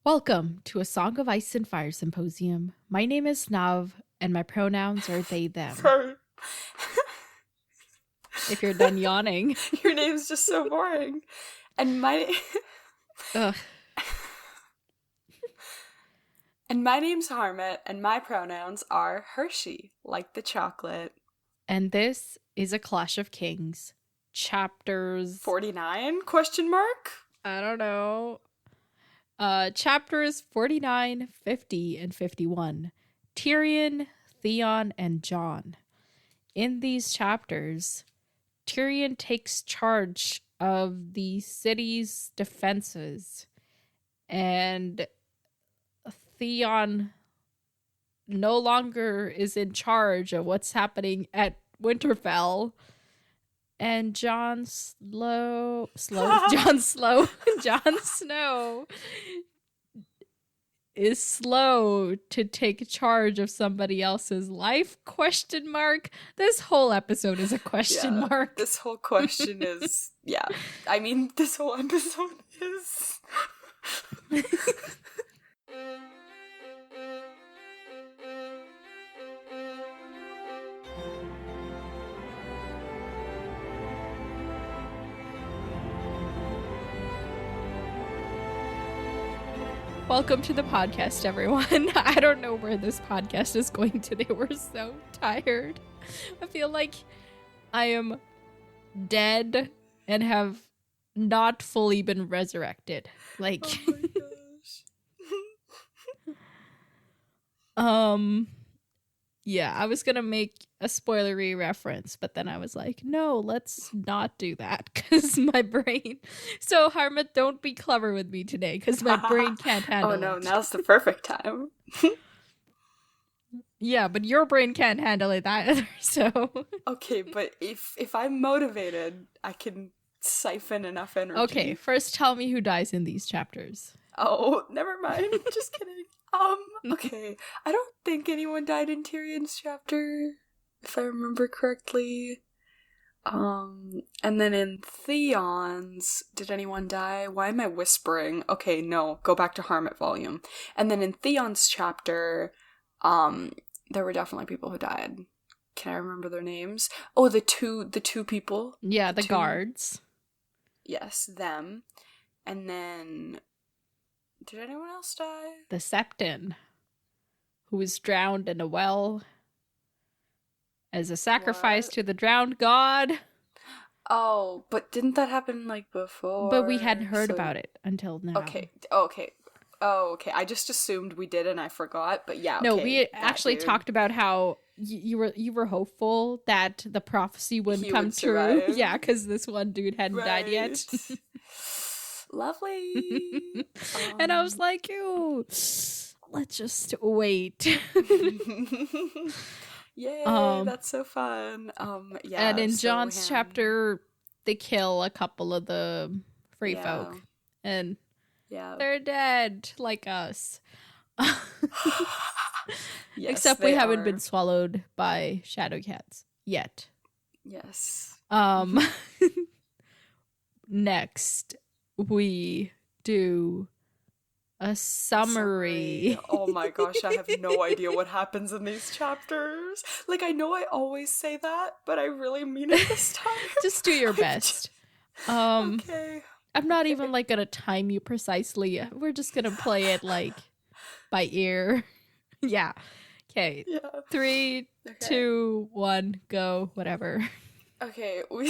Welcome to a Song of Ice and Fire Symposium. My name is Nav, and my pronouns are they, them. Sorry. If you're done yawning. Your name's just so boring. And my... Ugh. And my name's Harmit, and my pronouns are Hershey, like the chocolate. And this is A Clash of Kings. Chapters... 49? Question mark? I don't know. Chapters 49, 50, and 51. Tyrion, Theon, and Jon. In these chapters, Tyrion takes charge of the city's defenses, and Theon no longer is in charge of what's happening at Winterfell. And Jon Snow is slow to take charge of somebody else's life? Question mark. This whole episode is a question mark. This whole question is, yeah. I mean, this whole episode is... Welcome to the podcast, everyone. I don't know where this podcast is going today. We're so tired. I feel like I am dead and have not fully been resurrected. Like, oh my gosh. Yeah, I was gonna make a spoilery reference, but then I was like, no, let's not do that, because my brain... So, Harmit, don't be clever with me today, because my brain can't handle it. Oh no, now's the perfect time. Yeah, but your brain can't handle it either, so... Okay, but if I'm motivated, I can siphon enough energy. Okay, first tell me who dies in these chapters. Oh, never mind. Just kidding. Okay. I don't think anyone died in Tyrion's chapter, if I remember correctly. And then in Theon's, did anyone die? Why am I whispering? Okay, no. Go back to Harmit volume. And then in Theon's chapter, there were definitely people who died. Can I remember their names? Oh, the two people. Yeah, the guards. Yes, them. And then... Did anyone else die? The Septon, who was drowned in a well as a sacrifice to the drowned god. Oh, but didn't that happen, like, before? But we hadn't heard about it until now. Okay. I just assumed we did and I forgot, but yeah, okay. No, we actually talked about how you were hopeful that the prophecy wouldn't come true. Yeah, because this one dude hadn't died yet. Lovely. And I was like, ew, let's just wait. Yay, that's so fun. Yeah. And in Jon's chapter, they kill a couple of the free folk. And they're dead, like us. Yes, except we haven't been swallowed by shadow cats yet. Yes. Next, we do a summary. Oh my gosh, I have no idea what happens in these chapters. Like, I know I always say that, but I really mean it this time. Just do your best. Okay. I'm not even, like, gonna time you precisely. We're just gonna play it, like, by ear. Yeah. Okay. Yeah. 3, 2, 1, go. Whatever. Okay, we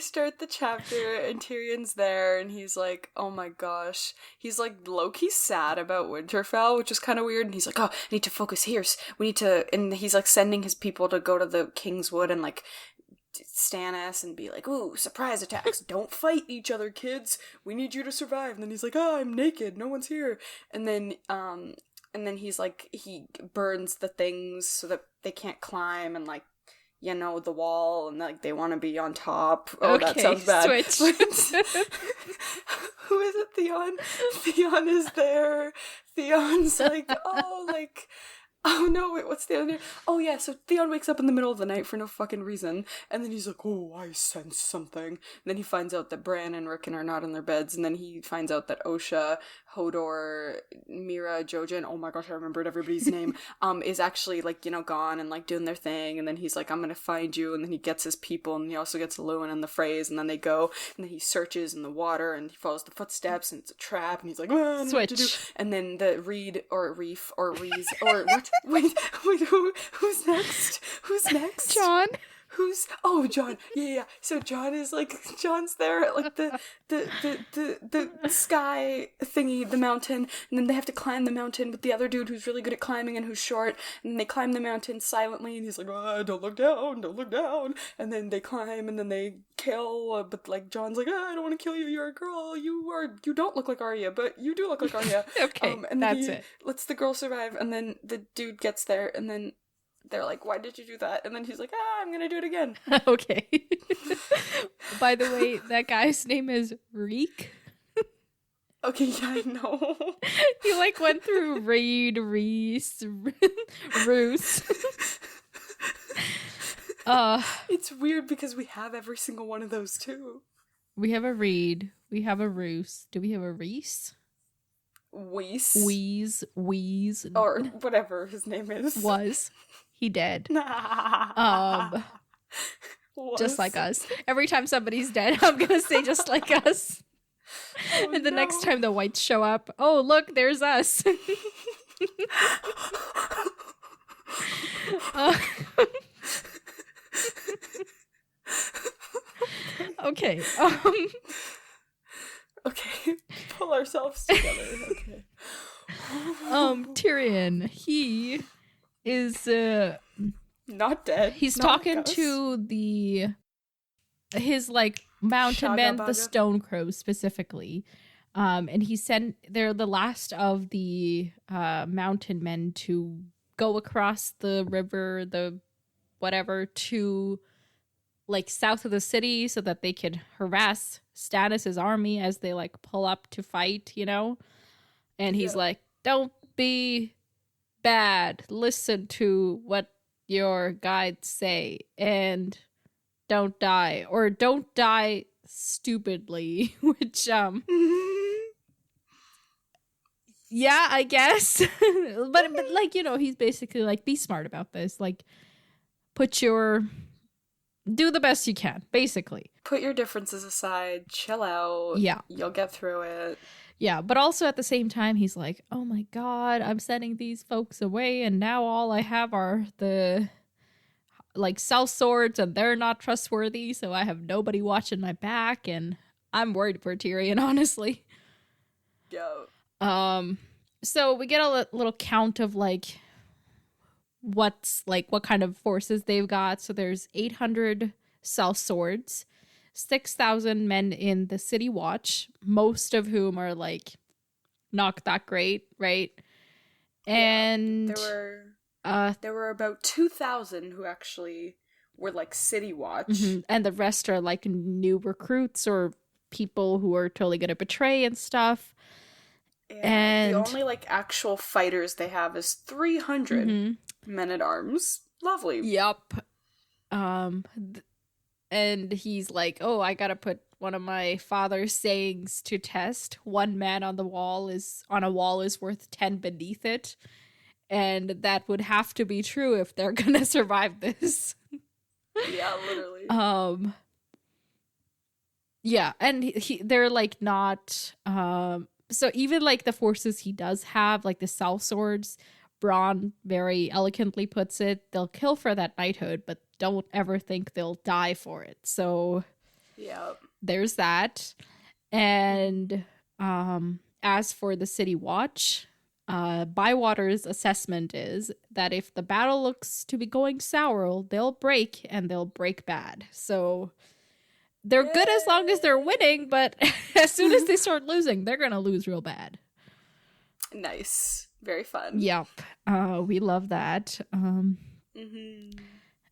start the chapter and Tyrion's there and he's like, oh my gosh. He's like low-key sad about Winterfell, which is kind of weird. And he's like, oh, I need to focus here. We need to, and he's like sending his people to go to the Kingswood and like Stannis and be like, ooh, surprise attacks. Don't fight each other, kids. We need you to survive. And then he's like, oh, I'm naked. No one's here. And then he's like, he burns the things so that they can't climb and like, you know, the wall, and like they want to be on top. Oh, okay, that sounds bad. Switch. Who is it? Theon is there. Theon's like, oh, like, Oh no, wait, what's the other name? Oh yeah, so Theon wakes up in the middle of the night for no fucking reason, and then he's like, oh, I sense something. And then he finds out that Bran and Rickon are not in their beds, and then he finds out that Osha, Hodor, Mira, Jojen, oh my gosh, I remembered everybody's name, is actually, like, you know, gone and, like, doing their thing, and then he's like, I'm gonna find you, and then he gets his people, and he also gets Lewin and the Freys, and then they go, and then he searches in the water, and he follows the footsteps, and it's a trap, and he's like, I don't know what to do. And then the Reed, or Reef, or Reese, or what? Wait, who's next? Who's next? John. John. Yeah. So John's there at, like, the sky thingy, the mountain, and then they have to climb the mountain with the other dude who's really good at climbing and who's short, and they climb the mountain silently, and he's like, don't look down, and then they climb, and then they kill, but, like, John's like, I don't want to kill you, you're a girl, you don't look like Arya, but you do look like Arya. Okay, and that's he it. lets the girl survive, and then the dude gets there, and then they're like, why did you do that? And then he's like, I'm gonna do it again. Okay. By the way, that guy's name is Reek. Okay, yeah, I know. He, like, went through Reed, Reese, Roos. It's weird because we have every single one of those too. We have a Reed. We have a Roos. Do we have a Reese? Wheeze. Wheeze. Or whatever his name is. Was. He dead. Just like us. Every time somebody's dead, I'm gonna say just like us. Oh, and the next time the whites show up, oh, look, there's us. Okay. Okay. Pull ourselves together. Okay. Tyrion, he is not dead. He's talking to his, like, mountain men, the Stone Crows specifically. And they're the last of the mountain men to go across the river, the whatever, to, like, south of the city so that they could harass Stannis' army as they, like, pull up to fight, you know? And he's like, don't be bad. Listen to what your guides say and don't die. Or don't die stupidly, which, yeah, I guess. but like, you know, he's basically like, be smart about this. Like, do the best you can, basically. Put your differences aside, chill out. Yeah. You'll get through it. Yeah, but also at the same time, he's like, oh my god, I'm sending these folks away, and now all I have are the, like, south swords, and they're not trustworthy, so I have nobody watching my back, and I'm worried for Tyrion, honestly. Yeah. So we get a little count of, like, what kind of forces they've got. So there's 800 south swords, 6,000 men in the City Watch, most of whom are, like, not that great, right? And there were about 2,000 who actually were, like, City Watch. Mm-hmm. And the rest are, like, new recruits or people who are totally gonna betray and stuff. And the only, like, actual fighters they have is 300 men-at-arms. Lovely. Yep. And he's like, oh, I gotta put one of my father's sayings to test. One man on a wall is worth 10 beneath it. And that would have to be true if they're gonna survive this. Yeah, literally. Yeah, and they're, like, not, so even, like, the forces he does have, like the South Swords, Bronn very elegantly puts it, they'll kill for that knighthood, but don't ever think they'll die for it. So yeah, there's that. And as for the City Watch, Bywater's assessment is that if the battle looks to be going sour, they'll break, and they'll break bad. So they're good as long as they're winning, but as soon as they start losing, they're gonna lose real bad. Nice. Very fun. Yep. We love that.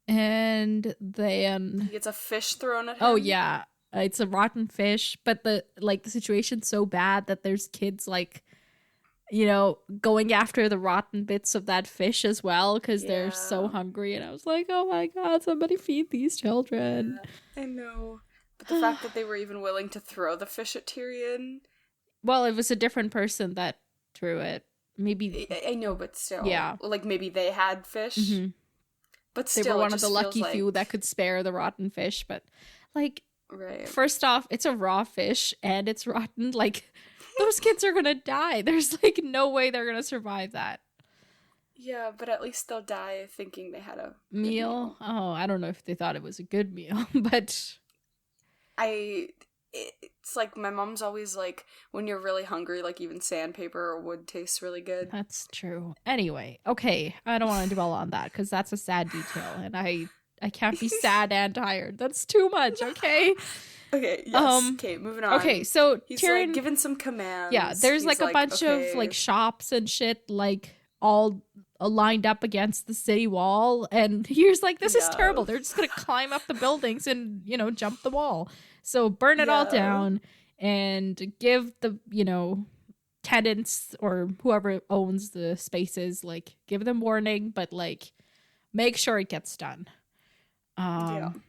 And then he gets a fish thrown at him. Oh yeah. It's a rotten fish, but the situation's so bad that there's kids, like, going after the rotten bits of that fish as well because they're so Yeah. hungry. And I was like, oh my god, somebody feed these children. Yeah, I know. But the fact that they were even willing to throw the fish at Tyrion. Well, it was a different person that threw it. Maybe. I know, but still. Yeah. Like, maybe they had fish. Mm-hmm. But still, they were one it of the just lucky feels few like... that could spare the rotten fish. But, like, Right. first off, it's a raw fish and it's rotten. Like, those kids are gonna die. There's, like, no way they're gonna survive that. Yeah, but at least they'll die thinking they had a meal. Oh, I don't know if they thought it was a good meal, but it's like my mom's always like, when you're really hungry, like even sandpaper or wood tastes really good. That's true. Anyway, okay, I don't want to dwell on that because that's a sad detail, and I can't be sad and tired. That's too much. Okay. Okay. Yes. Okay. Moving on. Okay. So he's Tyrion, like given some commands. Yeah, there's He's like a bunch of like shops and shit like all lined up against the city wall, and he's like, this is terrible. They're just gonna climb up the buildings and jump the wall. So burn it all down and give the tenants or whoever owns the spaces, like, give them warning, but like make sure it gets done. And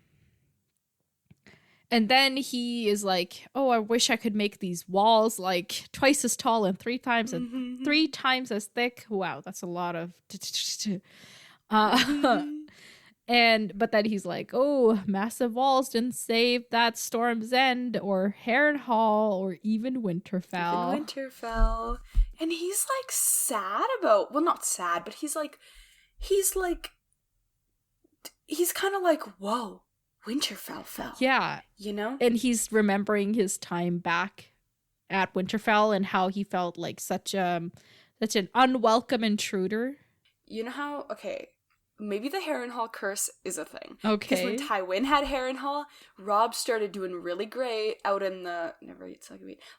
then he is like, oh, I wish I could make these walls like twice as tall and three times as thick. Wow, that's a lot of but then he's like, oh, massive walls didn't save that Storm's End or Harrenhal or even Winterfell. And he's like sad about, well, not sad, but he's kind of like, whoa, Winterfell fell. Yeah. And he's remembering his time back at Winterfell and how he felt like such an unwelcome intruder. You know how, okay, maybe the Harrenhal curse is a thing. Okay. Because when Tywin had Harrenhal, Robb started doing really great out in the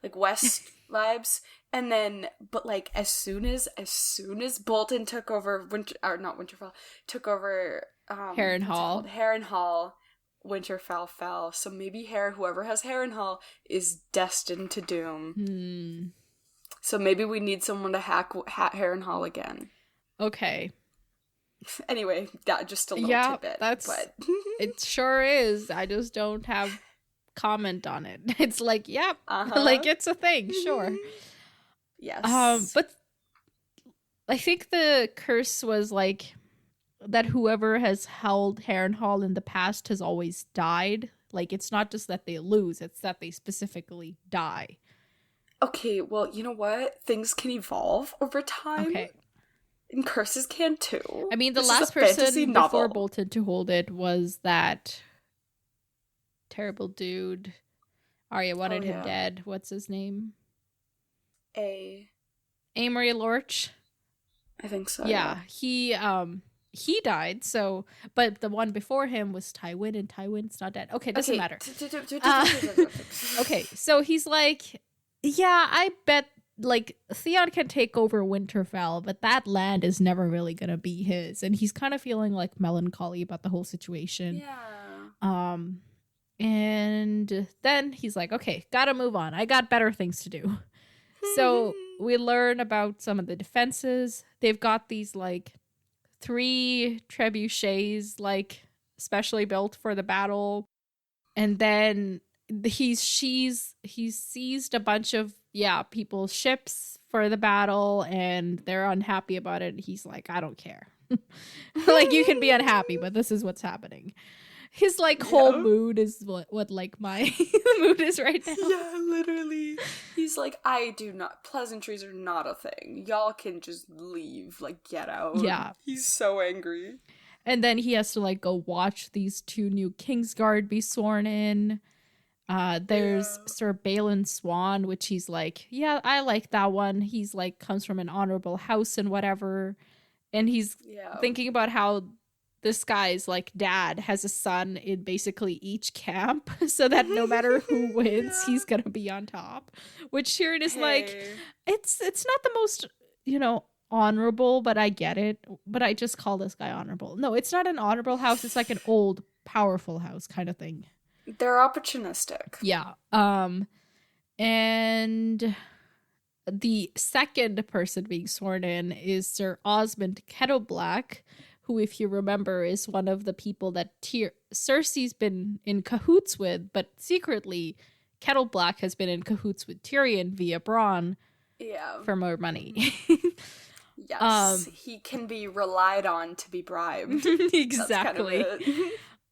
like west vibes, and then but like as soon as Bolton took over took over Harrenhal, Winterfell fell. So maybe whoever has Harrenhal is destined to doom. So maybe we need someone to hack Harrenhal again. Okay. Anyway, that just a little tidbit. It sure is. I just don't have comment on it. It's like, like it's a thing, sure. Yes. But I think the curse was like that whoever has held Harrenhal in the past has always died. Like, it's not just that they lose, it's that they specifically die. Okay, well, you know what? Things can evolve over time. Okay. And curses can too. I mean, the last person before Bolton to hold it was that terrible dude. Arya wanted him dead. What's his name? Amory Lorch. I think so. Yeah, he died. So, but the one before him was Tywin, and Tywin's not dead. Okay, doesn't matter. Okay, so he's like, yeah, I bet. Like, Theon can take over Winterfell, but that land is never really gonna be his, and he's kind of feeling like melancholy about the whole situation. Yeah. And then he's like, okay, gotta move on. I got better things to do. So we learn about some of the defenses. They've got these like 3 trebuchets, like specially built for the battle, and then he's seized a bunch of people's ships for the battle, and they're unhappy about it. He's like, I don't care. Like, you can be unhappy, but this is what's happening. His like whole mood is what like my mood is right now. Yeah, literally. He's like, pleasantries are not a thing. Y'all can just leave, like, get out. Yeah. He's so angry. And then he has to like go watch these 2 new Kingsguard be sworn in. There's Sir Balon Swan, which he's like, yeah, I like that one. He's like, comes from an honorable house and whatever. And he's thinking about how this guy's like dad has a son in basically each camp, so that no matter who wins, he's gonna be on top. Which Tyrion is like, it's not the most, honorable, but I get it. But I just call this guy honorable. No, it's not an honorable house. It's like an old, powerful house kind of thing. They're opportunistic. Yeah. And the second person being sworn in is Sir Osmond Kettleblack, who, if you remember, is one of the people that Cersei's been in cahoots with, but secretly Kettleblack has been in cahoots with Tyrion via Bronn for more money. Yes, he can be relied on to be bribed. Exactly. That's kind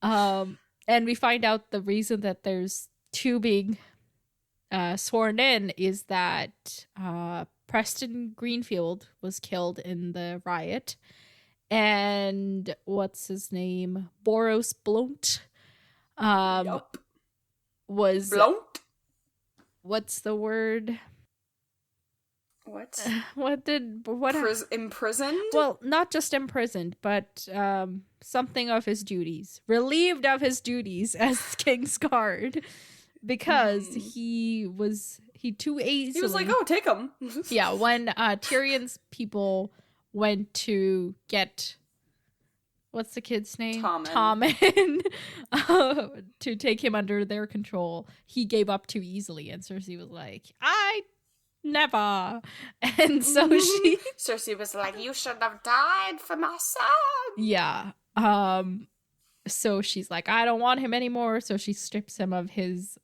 of it. And we find out the reason that there's two being sworn in is that Preston Greenfield was killed in the riot, and what's his name, Boros Blount, was Blount? What's the word? What? Imprisoned? Well, not just imprisoned, but something of his duties, relieved of his duties as King's Guard, because he too easily. He was like, "Oh, take him." Yeah, when Tyrion's people went to get, what's the kid's name? Tommen. To take him under their control, he gave up too easily, and Cersei was like, "I never." And so Cersei was like, "You should have died for my son." Yeah. So she's like, "I don't want him anymore." So she strips him of his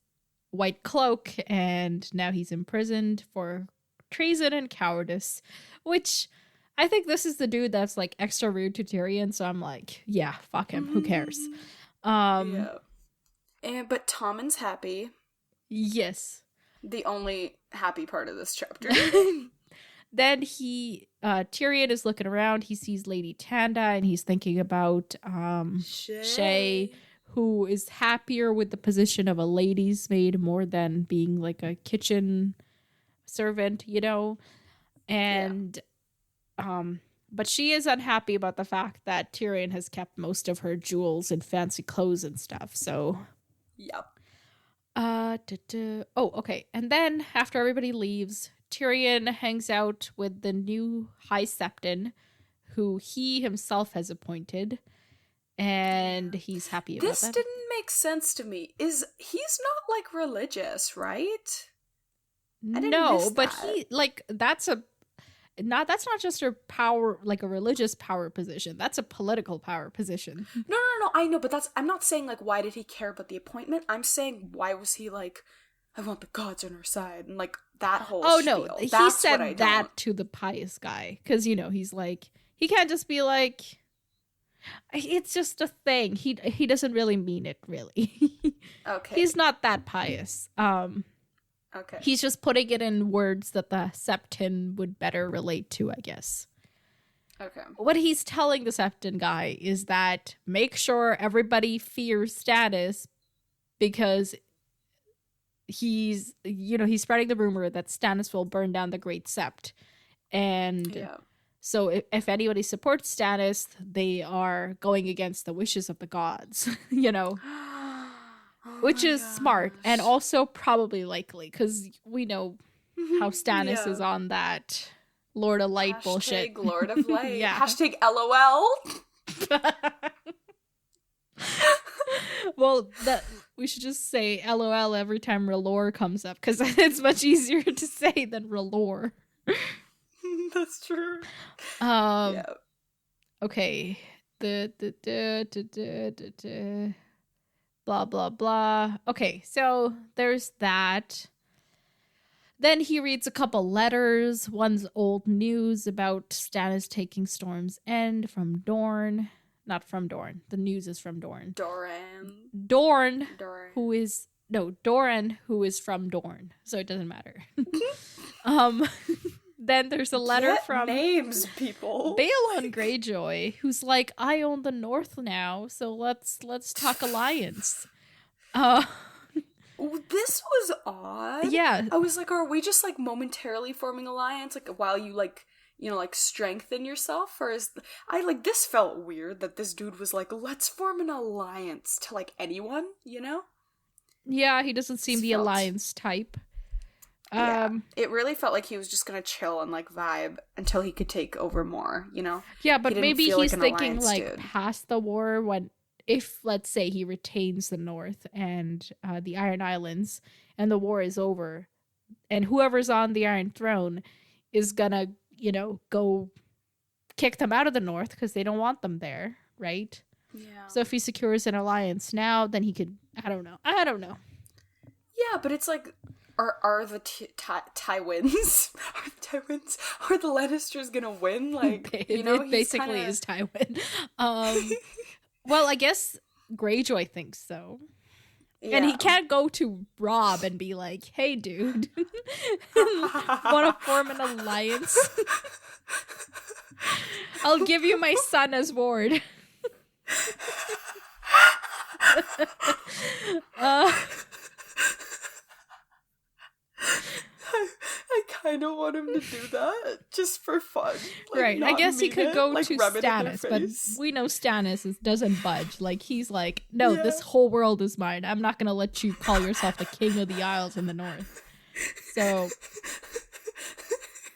white cloak, and now he's imprisoned for treason and cowardice, which I think this is the dude that's like extra rude to Tyrion. So I'm like, yeah, fuck him. Who cares? Yeah. But Tommen's happy. Yes. The only happy part of this chapter. Then Tyrion is looking around. He sees Lady Tanda, and he's thinking about Shay, who is happier with the position of a lady's maid more than being like a kitchen servant, you know? And but she is unhappy about the fact that Tyrion has kept most of her jewels and fancy clothes and stuff. So yep. Oh, okay. And then after everybody leaves, Tyrion hangs out with the new High Septon, who he himself has appointed, and he's happy about that. This didn't make sense to me. He's not like religious, right? No, but he that's not just a power, like a religious power position. That's a political power position. No, I know, but I'm not saying like why did he care about the appointment? I'm saying why was he like, I want the gods on our side, and like that whole spiel. No, he That's said that to the pious guy, because he's like, he can't just be like, it's just a thing. He doesn't really mean it, really. Okay. He's not that pious. Okay. He's just putting it in words that the Septon would better relate to, I guess. Okay. What he's telling the Septon guy is that make sure everybody fears Stannis, because he's spreading the rumor that Stannis will burn down the Great Sept. And so if anybody supports Stannis, they are going against the wishes of the gods, which is smart and also probably likely, because we know how Stannis is on that Lord of Light bullshit. Lord of Light. Yeah. Hashtag LOL. Well, we should just say LOL every time R'hllor comes up, because it's much easier to say than R'hllor. That's true. Okay. Blah blah blah. Okay, so there's that. Then he reads a couple letters. One's old news about Stannis taking Storm's End from Dorne. Not from Dorne. The news is from Dorne. Doran, who is from Dorne. So it doesn't matter. Then there's a letter from names, people. Balon Greyjoy, who's like, I own the North now, so let's talk alliance. This was odd. Yeah. I was like, are we just like momentarily forming alliance, like while you like, like strengthen yourself? Or this felt weird that this dude was like, let's form an alliance to like anyone, Yeah, he doesn't seem the alliance type. It really felt like he was just gonna chill and like vibe until he could take over more, Yeah, but maybe he's thinking like dude. Past the war, if let's say he retains the North and the Iron Islands, and the war is over, and whoever's on the Iron Throne is gonna, go kick them out of the North because they don't want them there, right? Yeah. So if he secures an alliance now, then he could. I don't know. Yeah, but it's like, are the Tywins are the Lannisters gonna win? Like, it basically is Tywin. Well, I guess Greyjoy thinks so. Yeah. And he can't go to Robb and be like, "Hey, dude, want to form an alliance? I'll give you my son as ward." I kind of want him to do that just for fun. Like, right. I guess he could go to Stannis, but we know Stannis doesn't budge. Like, he's like, no, this whole world is mine. I'm not going to let you call yourself the king of the Isles in the North. So,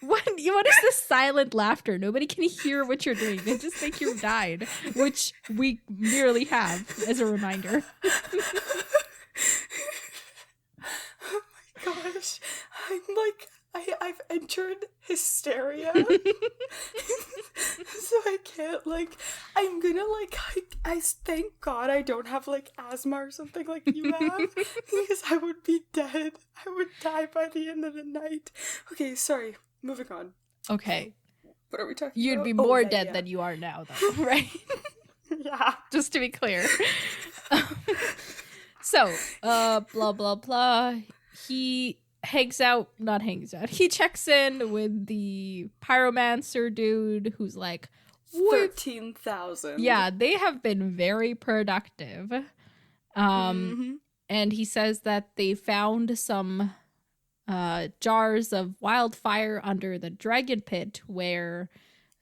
what is this silent laughter? Nobody can hear what you're doing. They just think you've died, which we merely have, as a reminder. Gosh, I'm like, I've entered hysteria. So I can't, like, I'm gonna, like, I thank God I don't have, like, asthma or something like you have, because I would be dead. I would die by the end of the night. Okay, sorry, moving on. Okay. What are we talking about? You'd be more dead than you are now, though, right? Yeah. Just to be clear. So, blah, blah, blah. He he checks in with the pyromancer dude who's like 13,000. Yeah, they have been very productive. And he says that they found some jars of wildfire under the dragon pit where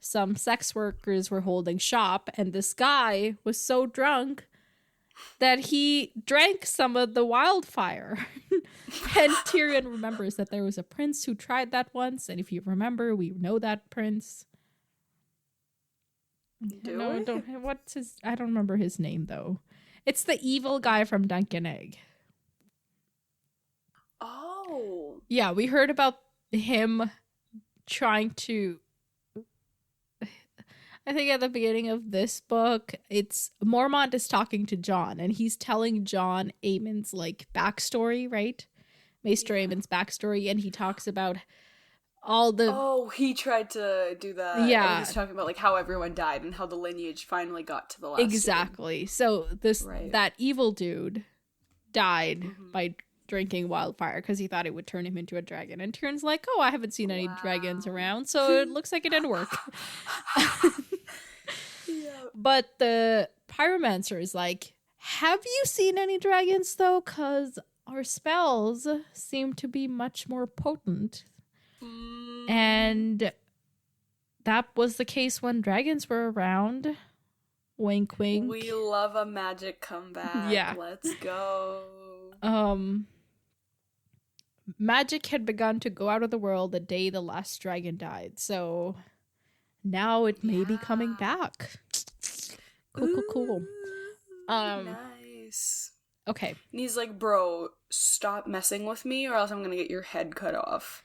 some sex workers were holding shop, and this guy was so drunk that he drank some of the wildfire. And Tyrion remembers that there was a prince who tried that once, and if you remember, we know that prince. What's his? I don't remember his name though. It's the evil guy from Dunk and Egg. Oh. Yeah, we heard about him trying to. I think at the beginning of this book, it's Mormont is talking to Jon, and he's telling Jon Aemon's like backstory, right? Maester Aemon's backstory, and he talks about all the. Oh, he tried to do that. Yeah, he's talking about like how everyone died and how the lineage finally got to the last. Exactly. Dude. So that evil dude died by drinking wildfire because he thought it would turn him into a dragon, and Tyrion's like, "Oh, I haven't seen any dragons around, so it looks like it didn't work." But the pyromancer is like, "Have you seen any dragons though? Because our spells seem to be much more potent." And that was the case when dragons were around. Wink, wink. We love a magic comeback. Yeah. Let's go. Magic had begun to go out of the world the day the last dragon died. So now it may be coming back. Cool. Nice. Okay. And he's like, "Bro, stop messing with me or else I'm gonna get your head cut off."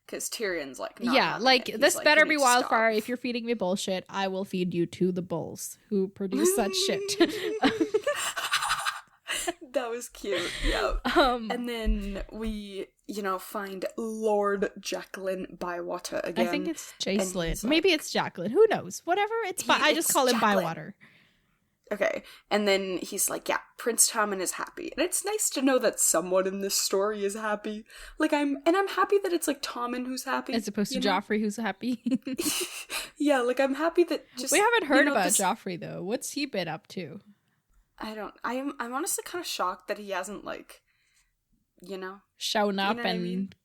Because Tyrion's like, this better be wildfire. If you're feeding me bullshit, I will feed you to the bulls who produce that shit. That was cute. Yeah. And then we, find Lord Jacqueline Bywater again. I think it's Jacelyn. Maybe it's Jacqueline. Who knows? Whatever. I just call him Bywater. Okay. And then he's like, yeah, Prince Tommen is happy. And it's nice to know that someone in this story is happy. Like, I'm happy that it's like Tommen who's happy. As opposed to Joffrey who's happy. Yeah, like I'm happy that just we haven't heard about Joffrey though. What's he been up to? I'm honestly kind of shocked that he hasn't shown up and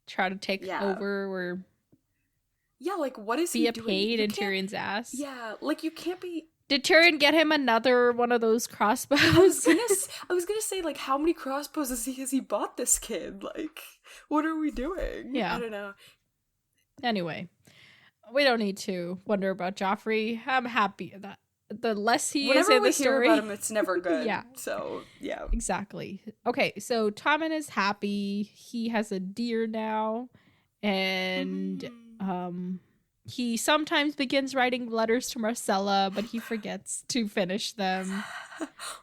try to take over or like what is he doing? Be a pain in Tyrion's ass. Yeah, like you can't be. Did Tyrion get him another one of those crossbows? I was gonna say, like, how many crossbows has he bought this kid? Like, what are we doing? Yeah. I don't know. Anyway, we don't need to wonder about Joffrey. I'm happy that the less he Whenever is in we the story. hear about him, it's never good. Yeah. So, yeah. Exactly. Okay, so Tommen is happy. He has a deer now. And he sometimes begins writing letters to Marcella, but he forgets to finish them.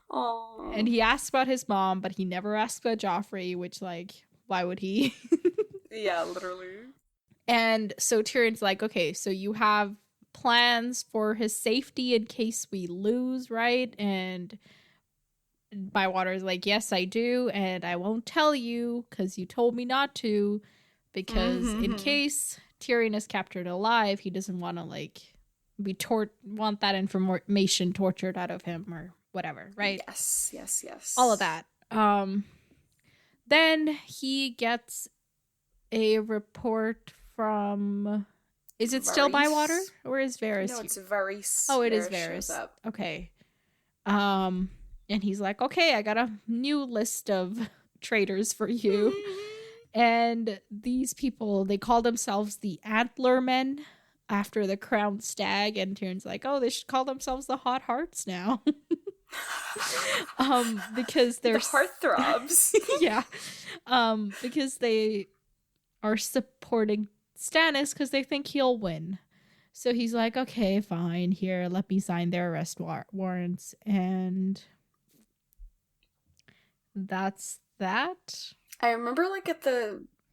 Aww. And he asks about his mom, but he never asks about Joffrey, which, like, why would he? Yeah, literally. And so Tyrion's like, okay, so you have plans for his safety in case we lose, right? And Bywater is like, yes, I do, and I won't tell you because you told me not to, because in case Tyrion is captured alive, he doesn't want to, like, want that information tortured out of him or whatever, right? Yes. All of that. Then he gets a report from... Is it still Bywater? Or is Varys? No, it's Varys. Oh, it is Varys. Okay. And he's like, okay, I got a new list of traitors for you. And these people, they call themselves the Antler Men after the crowned stag. And Tyrion's like, oh, they should call themselves the Hot Hearts now. Because they're... The heartthrobs. Yeah. Because they are supporting Stannis because they think he'll win. So he's like, okay, fine, here, let me sign their arrest warrants. And that's that. I remember, like,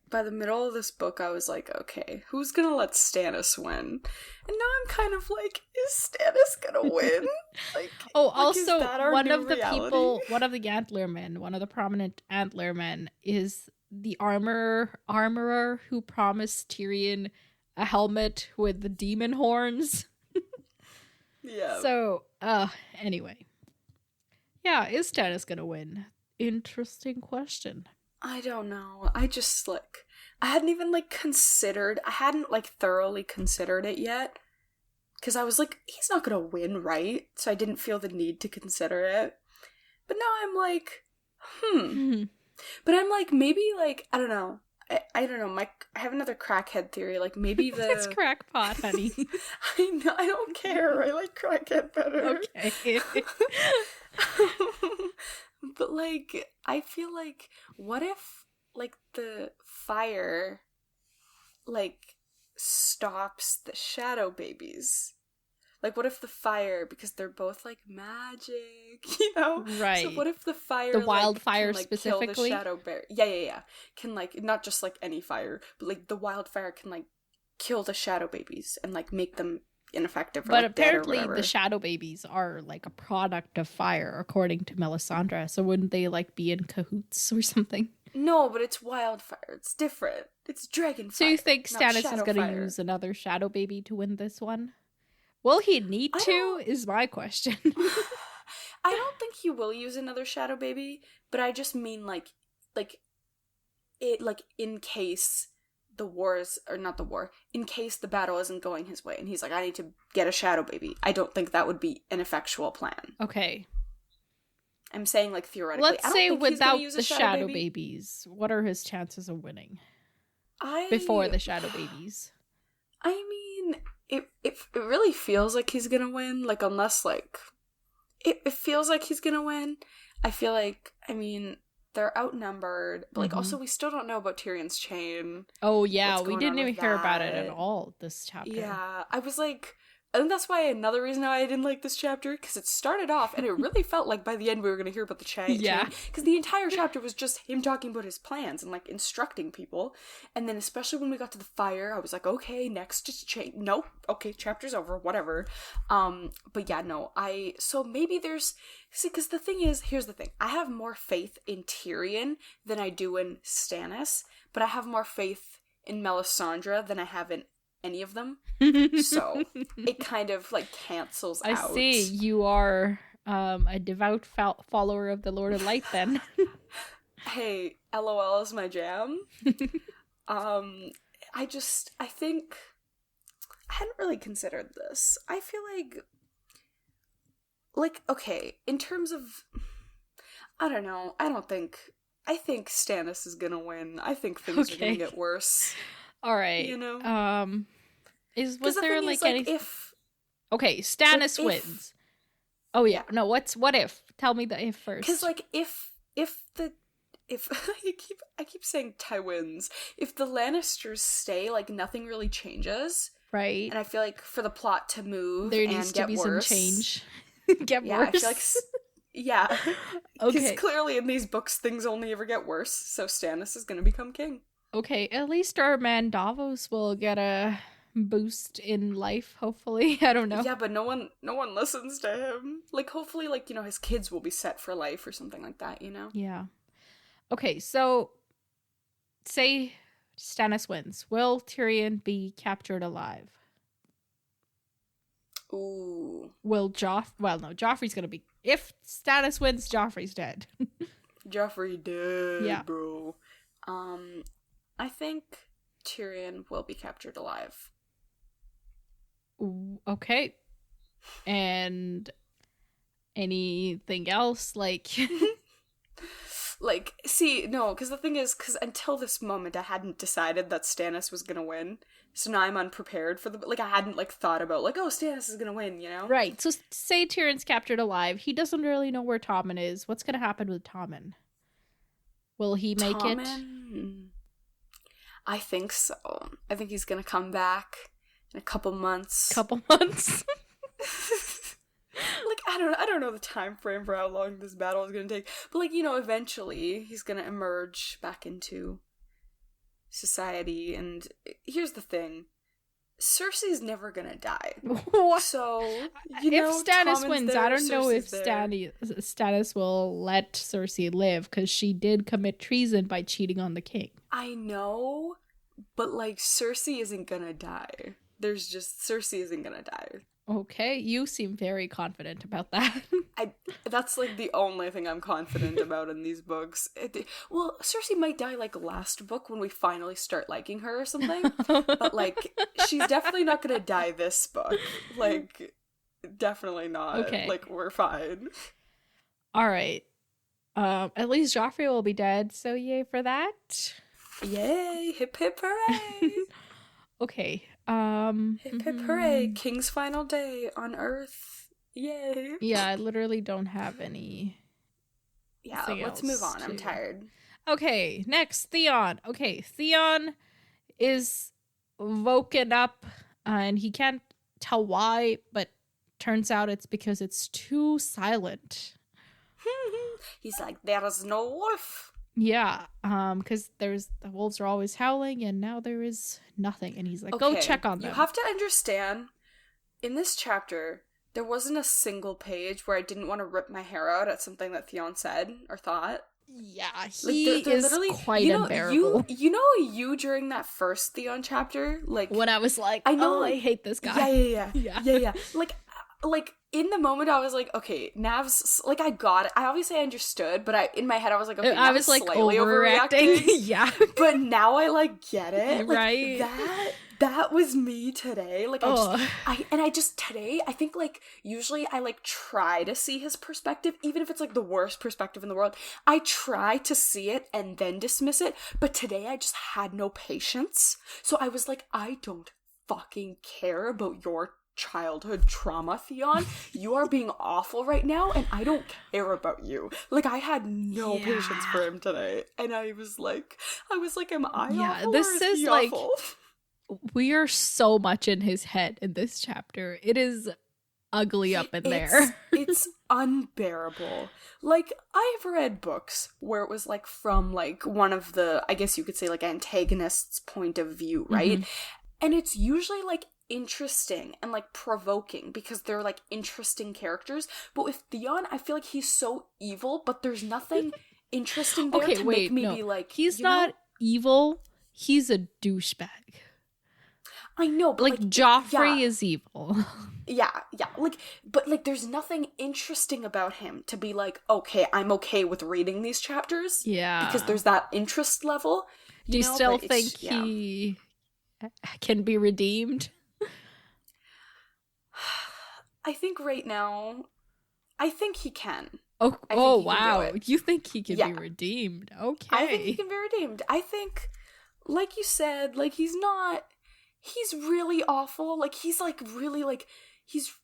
by the middle of this book, I was like, okay, who's gonna let Stannis win? And now I'm kind of like, is Stannis gonna win? Like, also, one of the Antlermen, one of the prominent Antlermen is the armorer who promised Tyrion a helmet with the demon horns. Yeah. So, anyway. Yeah, is Stannis gonna win? Interesting question. I don't know. I just, like, I hadn't thoroughly considered it yet. Because I was like, he's not gonna win, right? So I didn't feel the need to consider it. But now I'm like, But I'm like, maybe, like, I don't know. I don't know. I have another crackhead theory. Like, maybe the... It's crackpot, honey. I know. I don't care. I like crackhead better. Okay. But, like, I feel like, what if, like, the fire, like, stops the shadow babies? Like, what if the fire, because they're both, like, magic, you know? Right. So what if the fire, the wildfire, can, like, specifically? kill the shadow bear? Yeah. Can, like, not just, like, any fire, but, like, the wildfire can, like, kill the shadow babies and, like, make them ineffective or, but like, apparently dead or the shadow babies are, like, a product of fire, according to Melisandre. So wouldn't they, like, be in cahoots or something? No, but it's wildfire. It's different. It's dragon fire. So you think Stannis is going to use another shadow baby to win this one? Will he need to, is my question. I don't think he will use another shadow baby, but I just mean, like, in case the war is, or not the war, in case the battle isn't going his way, and he's like, I need to get a shadow baby. I don't think that would be an effectual plan. Okay. I'm saying, like, theoretically. Let's say without the shadow babies, what are his chances of winning? Before the shadow babies. I mean, it really feels like he's gonna win, like, unless, like, it feels like he's gonna win. I feel like, I mean, they're outnumbered, but, like, also we still don't know about Tyrion's chain. Oh, yeah, we didn't even hear about it at all this chapter. Yeah, I was like, I think that's why another reason why I didn't like this chapter, because it started off, and it really felt like by the end we were going to hear about the chain. Yeah. Because the entire chapter was just him talking about his plans and, like, instructing people. And then especially when we got to the fire, I was like, okay, next is chain. Nope. Okay, chapter's over. Whatever. But yeah, no. So maybe there's... See, because the thing is, here's the thing. I have more faith in Tyrion than I do in Stannis, but I have more faith in Melisandre than I have in any of them. So it kind of, like, cancels out. I see. You are a devout follower of the Lord of Light then. Hey, LOL is my jam. I think I hadn't really considered this. I feel like, okay, in terms of, I don't know, I think Stannis is gonna win. I think things are gonna get worse. All right. You know? Was there, like, anything... Okay, Stannis wins. Oh yeah. No, what if? Tell me the if first. Because like if I keep saying Tywins, if the Lannisters stay, like nothing really changes. Right. And I feel like for the plot to move There and needs get to be worse, some change. Get yeah, worse. I feel like yeah. Because Okay. clearly in these books things only ever get worse, so Stannis is gonna become king. Okay, at least our man Davos will get a boost in life, hopefully. I don't know. Yeah, but no one listens to him. Like hopefully, like, you know, his kids will be set for life or something like that, you know? Yeah. Okay, so say Stannis wins. Will Tyrion be captured alive? Ooh. Will well, no, Joffrey's gonna be. If Stannis wins, Joffrey's dead. Joffrey dead, Yeah. bro. I think Tyrion will be captured alive. Okay. And anything else? Like, Like, see, no, because the thing is, because until this moment, I hadn't decided that Stannis was gonna win. So now I'm unprepared for the, like, I hadn't, like, thought about, like, oh, Stannis is gonna win, you know? right. So say Tyrion's captured alive. He doesn't really know where Tommen is. What's gonna happen with Tommen? Will he make it? Tommen? I think so. I think he's gonna come back in a couple months. Couple months. Like, I don't know the time frame for how long this battle is gonna take, but like, you know, eventually he's gonna emerge back into society. And here's the thing: Cersei's never gonna die. What? So you know, if Stannis Tommen's wins, there, I don't know if Cersei's there. Stannis will let Cersei live because she did commit treason by cheating on the king. I know, but like Cersei isn't gonna die. Cersei isn't gonna die. Okay, you seem very confident about that. That's like the only thing I'm confident about in these books. Well, Cersei might die like last book when we finally start liking her or something, but like she's definitely not gonna die this book. Like, definitely not. Okay. Like, we're fine. All right. At least Joffrey will be dead, so yay for that. Yay! Hip hip hooray! Okay. Hip hip hooray! King's final day on Earth. Yay! Yeah, I literally don't have any. Yeah, let's move on. I'm tired. Okay, next, Theon. Okay, Theon is woken up and he can't tell why, but turns out it's because it's too silent. He's like, there's no wolf. Yeah, because the wolves are always howling and now there is nothing. And he's like, go check on them. You have to understand, in this chapter, there wasn't a single page where I didn't want to rip my hair out at something that Theon said or thought. Yeah, like, he is quite unbearable. You during that first Theon chapter, like when I was like, I know, I hate this guy. Yeah. Like in the moment, I was like, okay, Nav's like, I got it. I obviously understood, but in my head, I was like, okay, I was like slightly overreacting. Yeah, but now I like get it. Like, right? That was me today. Like, I think like usually I like try to see his perspective, even if it's like the worst perspective in the world. I try to see it and then dismiss it. But today I just had no patience. So I was like, I don't fucking care about your childhood trauma, Theon. You are being awful right now and I don't care about you. Like, I had no patience for him today. And I was like, am I awful? This or is is he like awful? We are so much in his head in this chapter. It is ugly up in there. It's unbearable. Like, I've read books where it was like from like one of the, I guess you could say, like, antagonist's point of view, right? Mm-hmm. And it's usually like interesting and like provoking because they're like interesting characters. But with Theon, I feel like he's so evil, but there's nothing interesting there to make me be like, he's not evil. He's a douchebag. I know, but like Joffrey is evil. Yeah. Like, but like, there's nothing interesting about him to be like, okay, I'm okay with reading these chapters. Yeah, because there's that interest level. Do you still think he can be redeemed? I think right now, I think he can. Oh wow! You think he can be redeemed? Okay, I think he can be redeemed. I think, like you said, like he's not. He's really awful. Like, he's like really like he's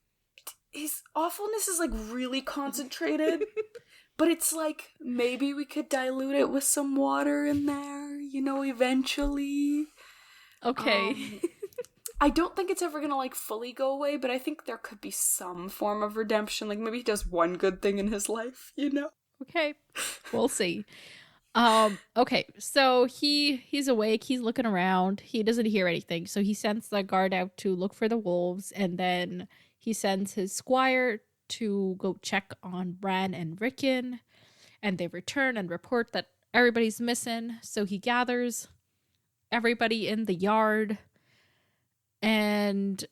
his awfulness is like really concentrated. But it's like, maybe we could dilute it with some water in there, you know, eventually. Okay. I don't think it's ever gonna, like, fully go away, but I think there could be some form of redemption. Like, maybe he does one good thing in his life, you know? Okay. We'll see. Okay, so he's awake, he's looking around, he doesn't hear anything, so he sends the guard out to look for the wolves, and then he sends his squire to go check on Bran and Rickon, and they return and report that everybody's missing, so he gathers everybody in the yard and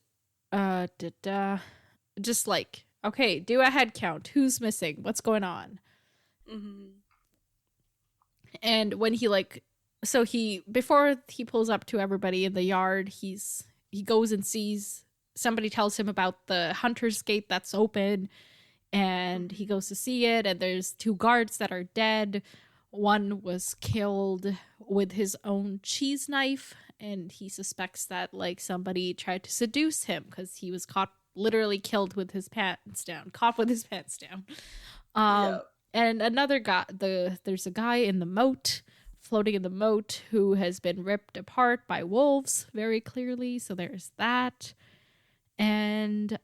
just like, okay, do a head count, who's missing, what's going on. And when he before he pulls up to everybody in the yard, he goes and sees, somebody tells him about the hunter's gate that's open, and he goes to see it, and there's 2 guards that are dead. One was killed with his own cheese knife, and he suspects that like somebody tried to seduce him because he was literally caught with his pants down. And another guy, there's a guy in the moat, floating in the moat, who has been ripped apart by wolves very clearly. So there's that. And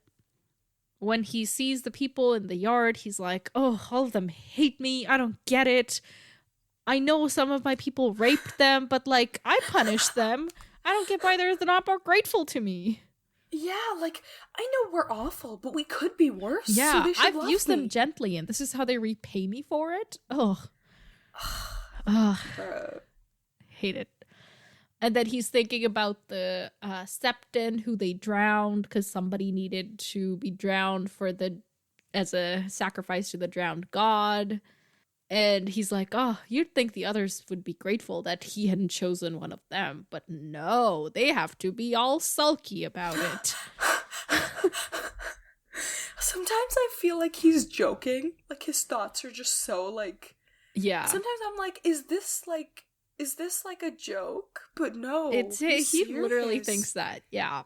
when he sees the people in the yard, he's like, oh, all of them hate me. I don't get it. I know some of my people raped them, but like, I punished them. I don't get why they're not more grateful to me. Yeah, like, I know we're awful, but we could be worse. Yeah, so I've used them gently, and this is how they repay me for it? Ugh. Hate it. And then he's thinking about the Septon, who they drowned because somebody needed to be drowned as a sacrifice to the drowned god. And he's like, oh, you'd think the others would be grateful that he hadn't chosen one of them. But no, they have to be all sulky about it. Sometimes I feel like he's joking. Like, his thoughts are just so, like... Yeah. Sometimes I'm like, is this like a joke? But no. He literally thinks that, yeah.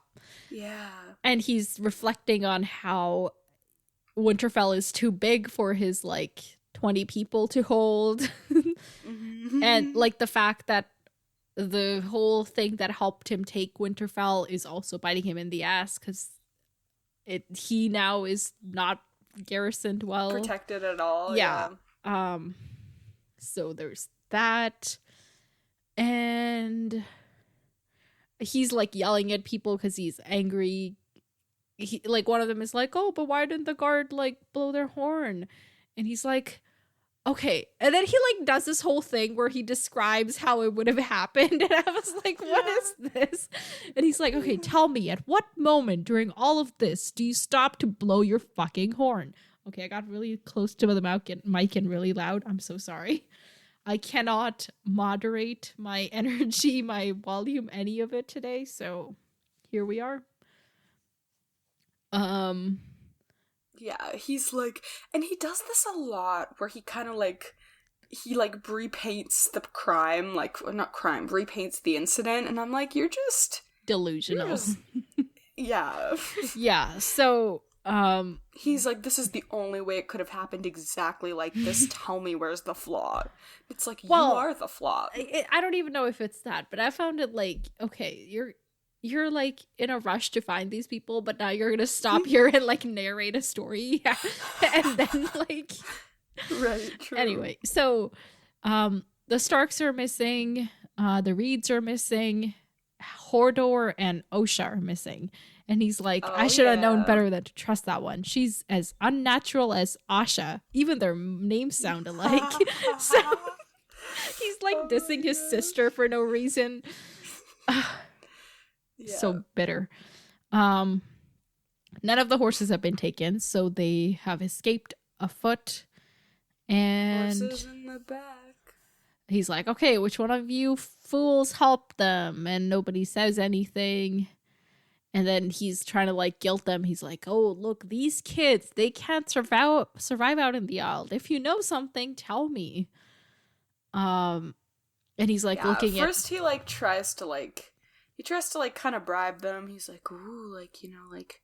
Yeah. And he's reflecting on how Winterfell is too big for his, like... 20 people to hold. And like the fact that the whole thing that helped him take Winterfell is also biting him in the ass because he now is not garrisoned well, protected at all. Yeah. So there's that, and he's like yelling at people because he's angry. Like one of them is like, oh, but why didn't the guard like blow their horn? And he's like, okay. And then he like does this whole thing where he describes how it would have happened. And I was like, what is this? And he's like, okay, tell me, at what moment during all of this do you stop to blow your fucking horn? Okay, I got really close to the mic and really loud. I'm so sorry. I cannot moderate my energy, my volume, any of it today. So here we are. Yeah, he's like, and he does this a lot where he kind of like, he like repaints the crime, like, not crime, repaints the incident, and I'm like, you're just delusional. Yeah. Yeah, so, he's like, this is the only way it could have happened exactly like this. Tell me where's the flaw. It's like, you are the flaw. I don't even know if it's that, but I found it like, okay, you're like in a rush to find these people, but now you're gonna stop here and like narrate a story. Yeah. And then like right, true. Anyway, so the Starks are missing, the Reeds are missing, Hodor and Osha are missing. And he's like, I should have known better than to trust that one. She's as unnatural as Asha. Even their names sound alike. So he's like dissing his sister for no reason. Yeah. So bitter. None of the horses have been taken, so they have escaped afoot. And horses in the back. He's like, okay, which one of you fools helped them? And nobody says anything. And then he's trying to like guilt them. He's like, oh, look, these kids, they can't survive out in the wild. If you know something, tell me. And he's like looking at first he tries to kind of bribe them. He's like, ooh, like, you know, like,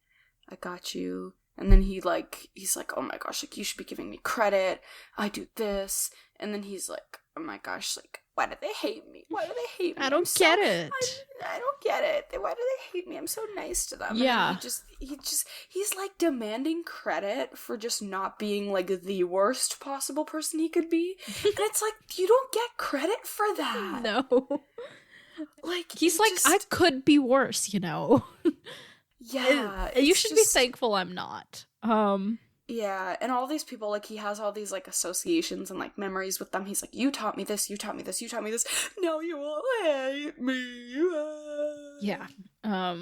I got you. And then he's like, oh my gosh, like, you should be giving me credit. I do this. And then he's like, oh my gosh, like, why do they hate me? Why do they hate me? I don't get it. I don't get it. Why do they hate me? I'm so nice to them. Yeah. And he's like demanding credit for just not being like the worst possible person he could be. And it's like, you don't get credit for that. No. Like, he's like, I could be worse, you know? Yeah. You should be thankful I'm not. Yeah, and all these people, like, he has all these, like, associations and, like, memories with them. He's like, you taught me this, you taught me this, you taught me this. Now you all hate me. Yeah. Yeah.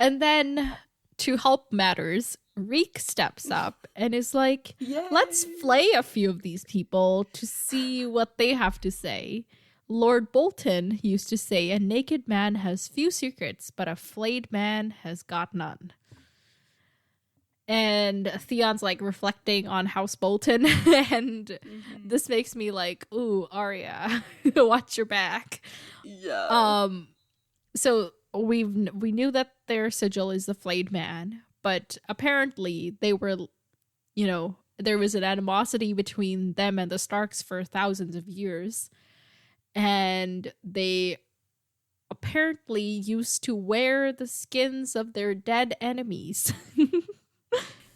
And then, to help matters, Reek steps up and is like, Yay. Let's flay a few of these people to see what they have to say. Lord Bolton used to say, a naked man has few secrets, but a flayed man has got none. And Theon's like reflecting on House Bolton, and this makes me like, ooh, Arya, watch your back. Yeah. So we knew that their sigil is the flayed man, but apparently they were, you know, there was an animosity between them and the Starks for thousands of years, and they apparently used to wear the skins of their dead enemies.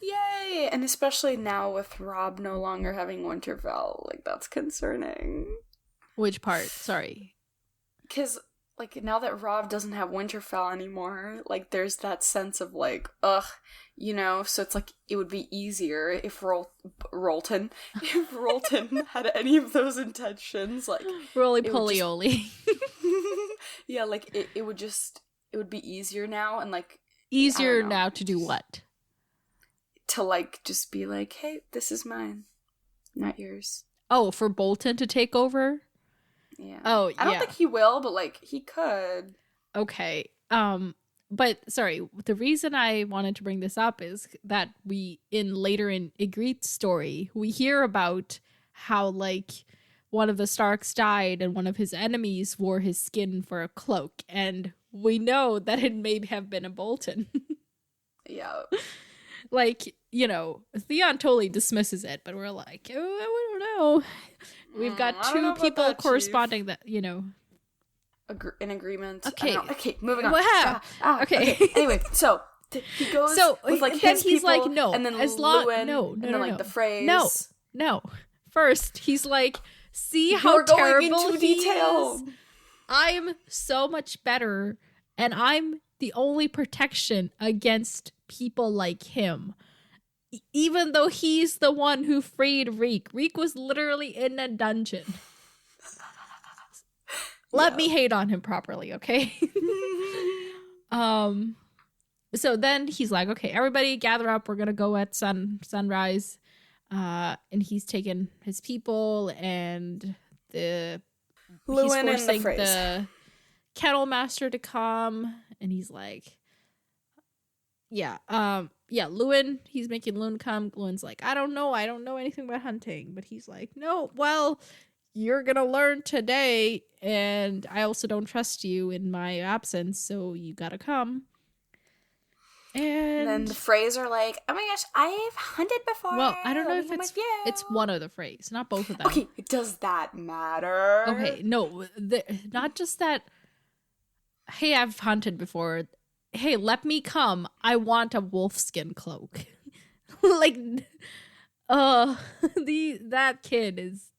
Yay! And especially now with Robb no longer having Winterfell, like, that's concerning. Which part? Sorry. Because, like, now that Robb doesn't have Winterfell anymore, like, there's that sense of, like, ugh, you know? So it's like, it would be easier if Rolton had any of those intentions, like... Roly-poly-oly. Yeah, like, it would be easier now, and, like... Easier now to do what? To, like, just be like, hey, this is mine, not yours. Oh, for Bolton to take over? Yeah. Oh, yeah. I don't think he will, but, like, he could. Okay. But, sorry, the reason I wanted to bring this up is that later in Ygritte's story, we hear about how, like, one of the Starks died and one of his enemies wore his skin for a cloak, and we know that it may have been a Bolton. Yeah. Like, you know, Theon totally dismisses it, but we're like, oh, I don't know. We've got two people corresponding that, you know. In agreement. Okay. Okay, moving on. Wow. Okay. Anyway, so he goes with, like, then his he's people, like, no, and then Lewin, no, and then, like, the phrase. No. First, he's like, see how You're going terrible into he detail. is? I'm so much better, and I'm the only protection against people like him. Even though he's the one who freed Reek. Reek was literally in a dungeon. Let me hate on him properly, okay? So then he's like, okay, everybody gather up. We're gonna go at sunrise. And he's taken his people and he's Lewin forcing and the Kettle Master to come, and he's like, Lewin, he's making Lewin come. Lewin's like, I don't know anything about hunting, but he's like, no, well, you're gonna learn today, and I also don't trust you in my absence, so you gotta come. And then the Freys are like, oh my gosh, I've hunted before. Well, I don't know if it's one of the Freys, not both of them. Okay, does that matter? Okay, no, not just that, hey, I've hunted before. Hey, let me come. I want a wolfskin cloak. Like, that kid is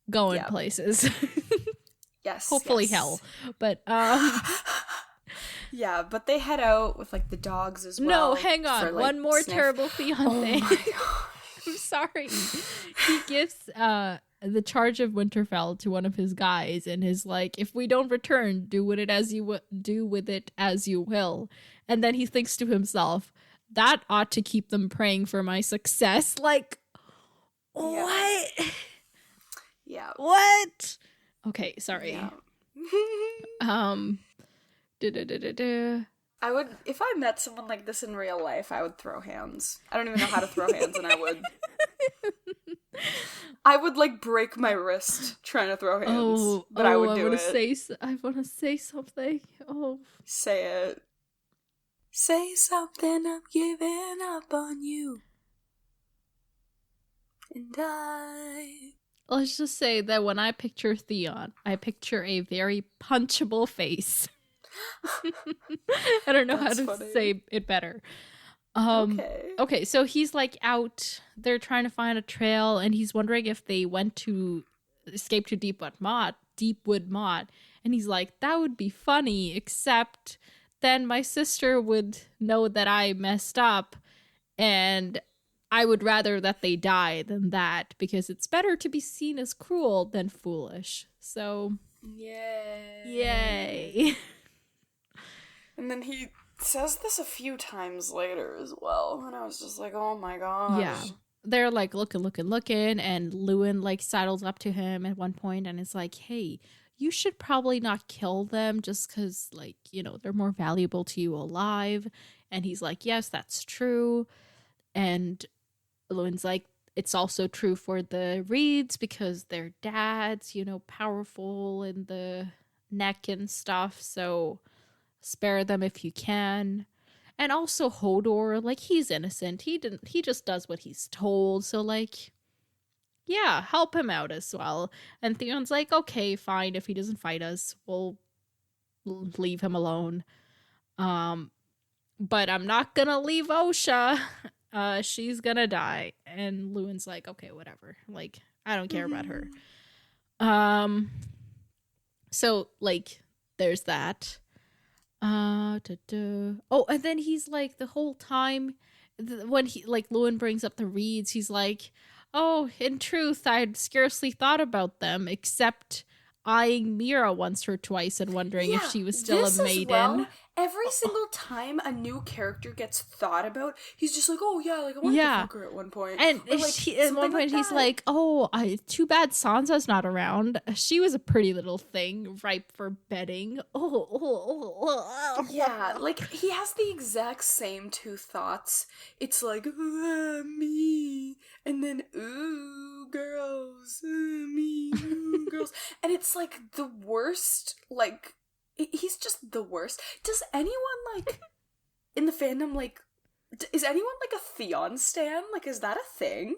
going places. Yes. Hopefully hell. But yeah, but they head out with, like, the dogs as well. No, hang on. For, like, one more sniff. terrible Theon thing. Oh my god. I'm sorry. He gives the charge of Winterfell to one of his guys and is like, if we don't return, do with it as you will. And then he thinks to himself, that ought to keep them praying for my success. Like, what? Yeah. What? Okay, sorry. Yeah. I would, if I met someone like this in real life, I would throw hands. I don't even know how to throw hands, and I would like break my wrist trying to throw hands, but I would do it. I want to say something. Oh, say it. Say something, I'm giving up on you. And let's just say that when I picture Theon, I picture a very punchable face. I don't know That's how to funny. say it better. Okay, so he's like out, they're trying to find a trail, and he's wondering if they went to escape to Deepwood Mott, and he's like, that would be funny, except then my sister would know that I messed up, and I would rather that they die than that, because it's better to be seen as cruel than foolish. So, yay. And then he says this a few times later as well, and I was just like, oh my gosh. Yeah. They're like looking, and Lewin like sidles up to him at one point and is like, hey, you should probably not kill them just because, like, you know, they're more valuable to you alive. And he's like, yes, that's true. And Lewin's like, it's also true for the Reeds because their dad's, you know, powerful in the neck and stuff. So spare them if you can. And also Hodor, like, he's innocent. He just does what he's told. So, like, yeah, help him out as well. And Theon's like, okay, fine. If he doesn't fight us, we'll leave him alone. But I'm not gonna leave Osha. She's gonna die. And Lewin's like, okay, whatever. Like, I don't care about her. So, like, there's that. Oh, and then he's like, the whole time when he, like, Lewin brings up the Reeds, he's like, oh, in truth, I'd scarcely thought about them except eyeing Mira once or twice and wondering if she was still a maiden. Well, every single time a new character gets thought about, he's just like, oh yeah, like I wanted to fuck her at one point. And like, at one point he's like, oh, too bad Sansa's not around. She was a pretty little thing, ripe for bedding. Yeah, like he has the exact same two thoughts. It's like, me, and then, ooh, girls, me, ooh, girls. And it's like the worst, like, he's just the worst. Does anyone, like, in the fandom, like, is anyone, like, a Theon stan? Like, is that a thing?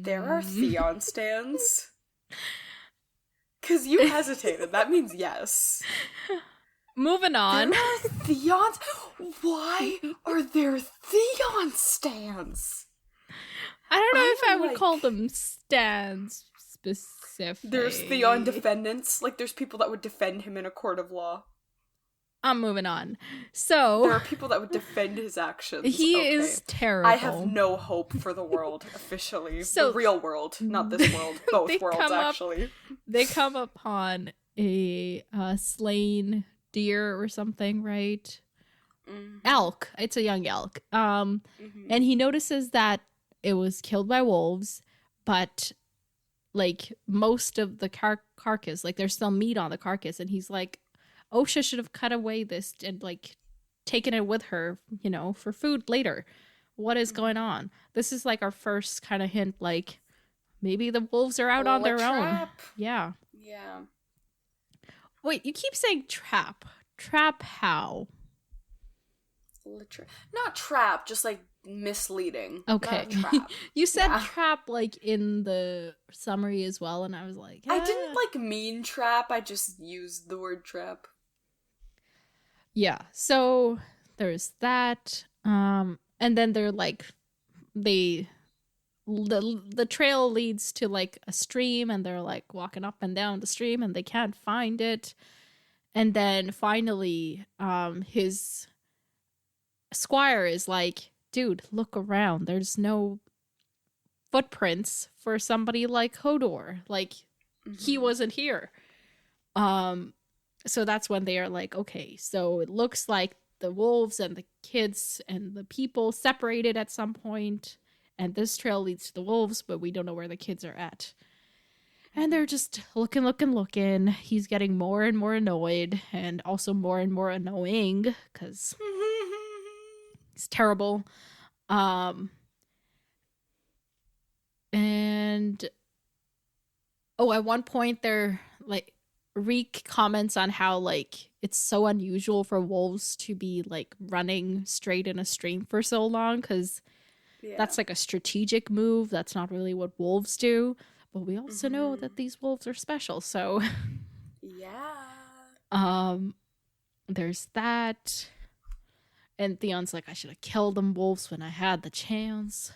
There are Theon stans. Because you hesitated. That means yes. Moving on. There are Theons? Why are there Theon stans? I don't know if I would call them stans specific. There's Theon defendants. Like, there's people that would defend him in a court of law. I'm moving on. So there are people that would defend his actions. He is terrible. I have no hope for the world, officially. So, the real world, not this world. Both worlds, actually. They come upon a slain deer or something, right? Mm-hmm. Elk. It's a young elk. And he notices that it was killed by wolves, but, like, most of the carcass, like, there's still meat on the carcass, and he's like, Osha should have cut away this and, like, taken it with her, you know, for food later. What is going on? This is, like, our first kind of hint, like, maybe the wolves are out on their own. Yeah. Yeah. Wait, you keep saying trap. Trap how? Not trap, just, like, misleading. Okay. You said trap, like, in the summary as well, and I was like, I didn't, like, mean trap, I just used the word trap. Yeah, so there's that. And then they're like, the trail leads to, like, a stream, and they're, like, walking up and down the stream, and they can't find it. And then finally, his squire is like, dude, look around. There's no footprints for somebody like Hodor. Like, he wasn't here. So that's when they are like, okay, so it looks like the wolves and the kids and the people separated at some point, and this trail leads to the wolves, but we don't know where the kids are at. And they're just looking. He's getting more and more annoyed, and also more and more annoying, because it's terrible. And at one point they're like, Reek comments on how, like, it's so unusual for wolves to be, like, running straight in a stream for so long, because that's, like, a strategic move. That's not really what wolves do. But we also know that these wolves are special, so... Yeah. There's that. And Theon's like, I should have killed them wolves when I had the chance.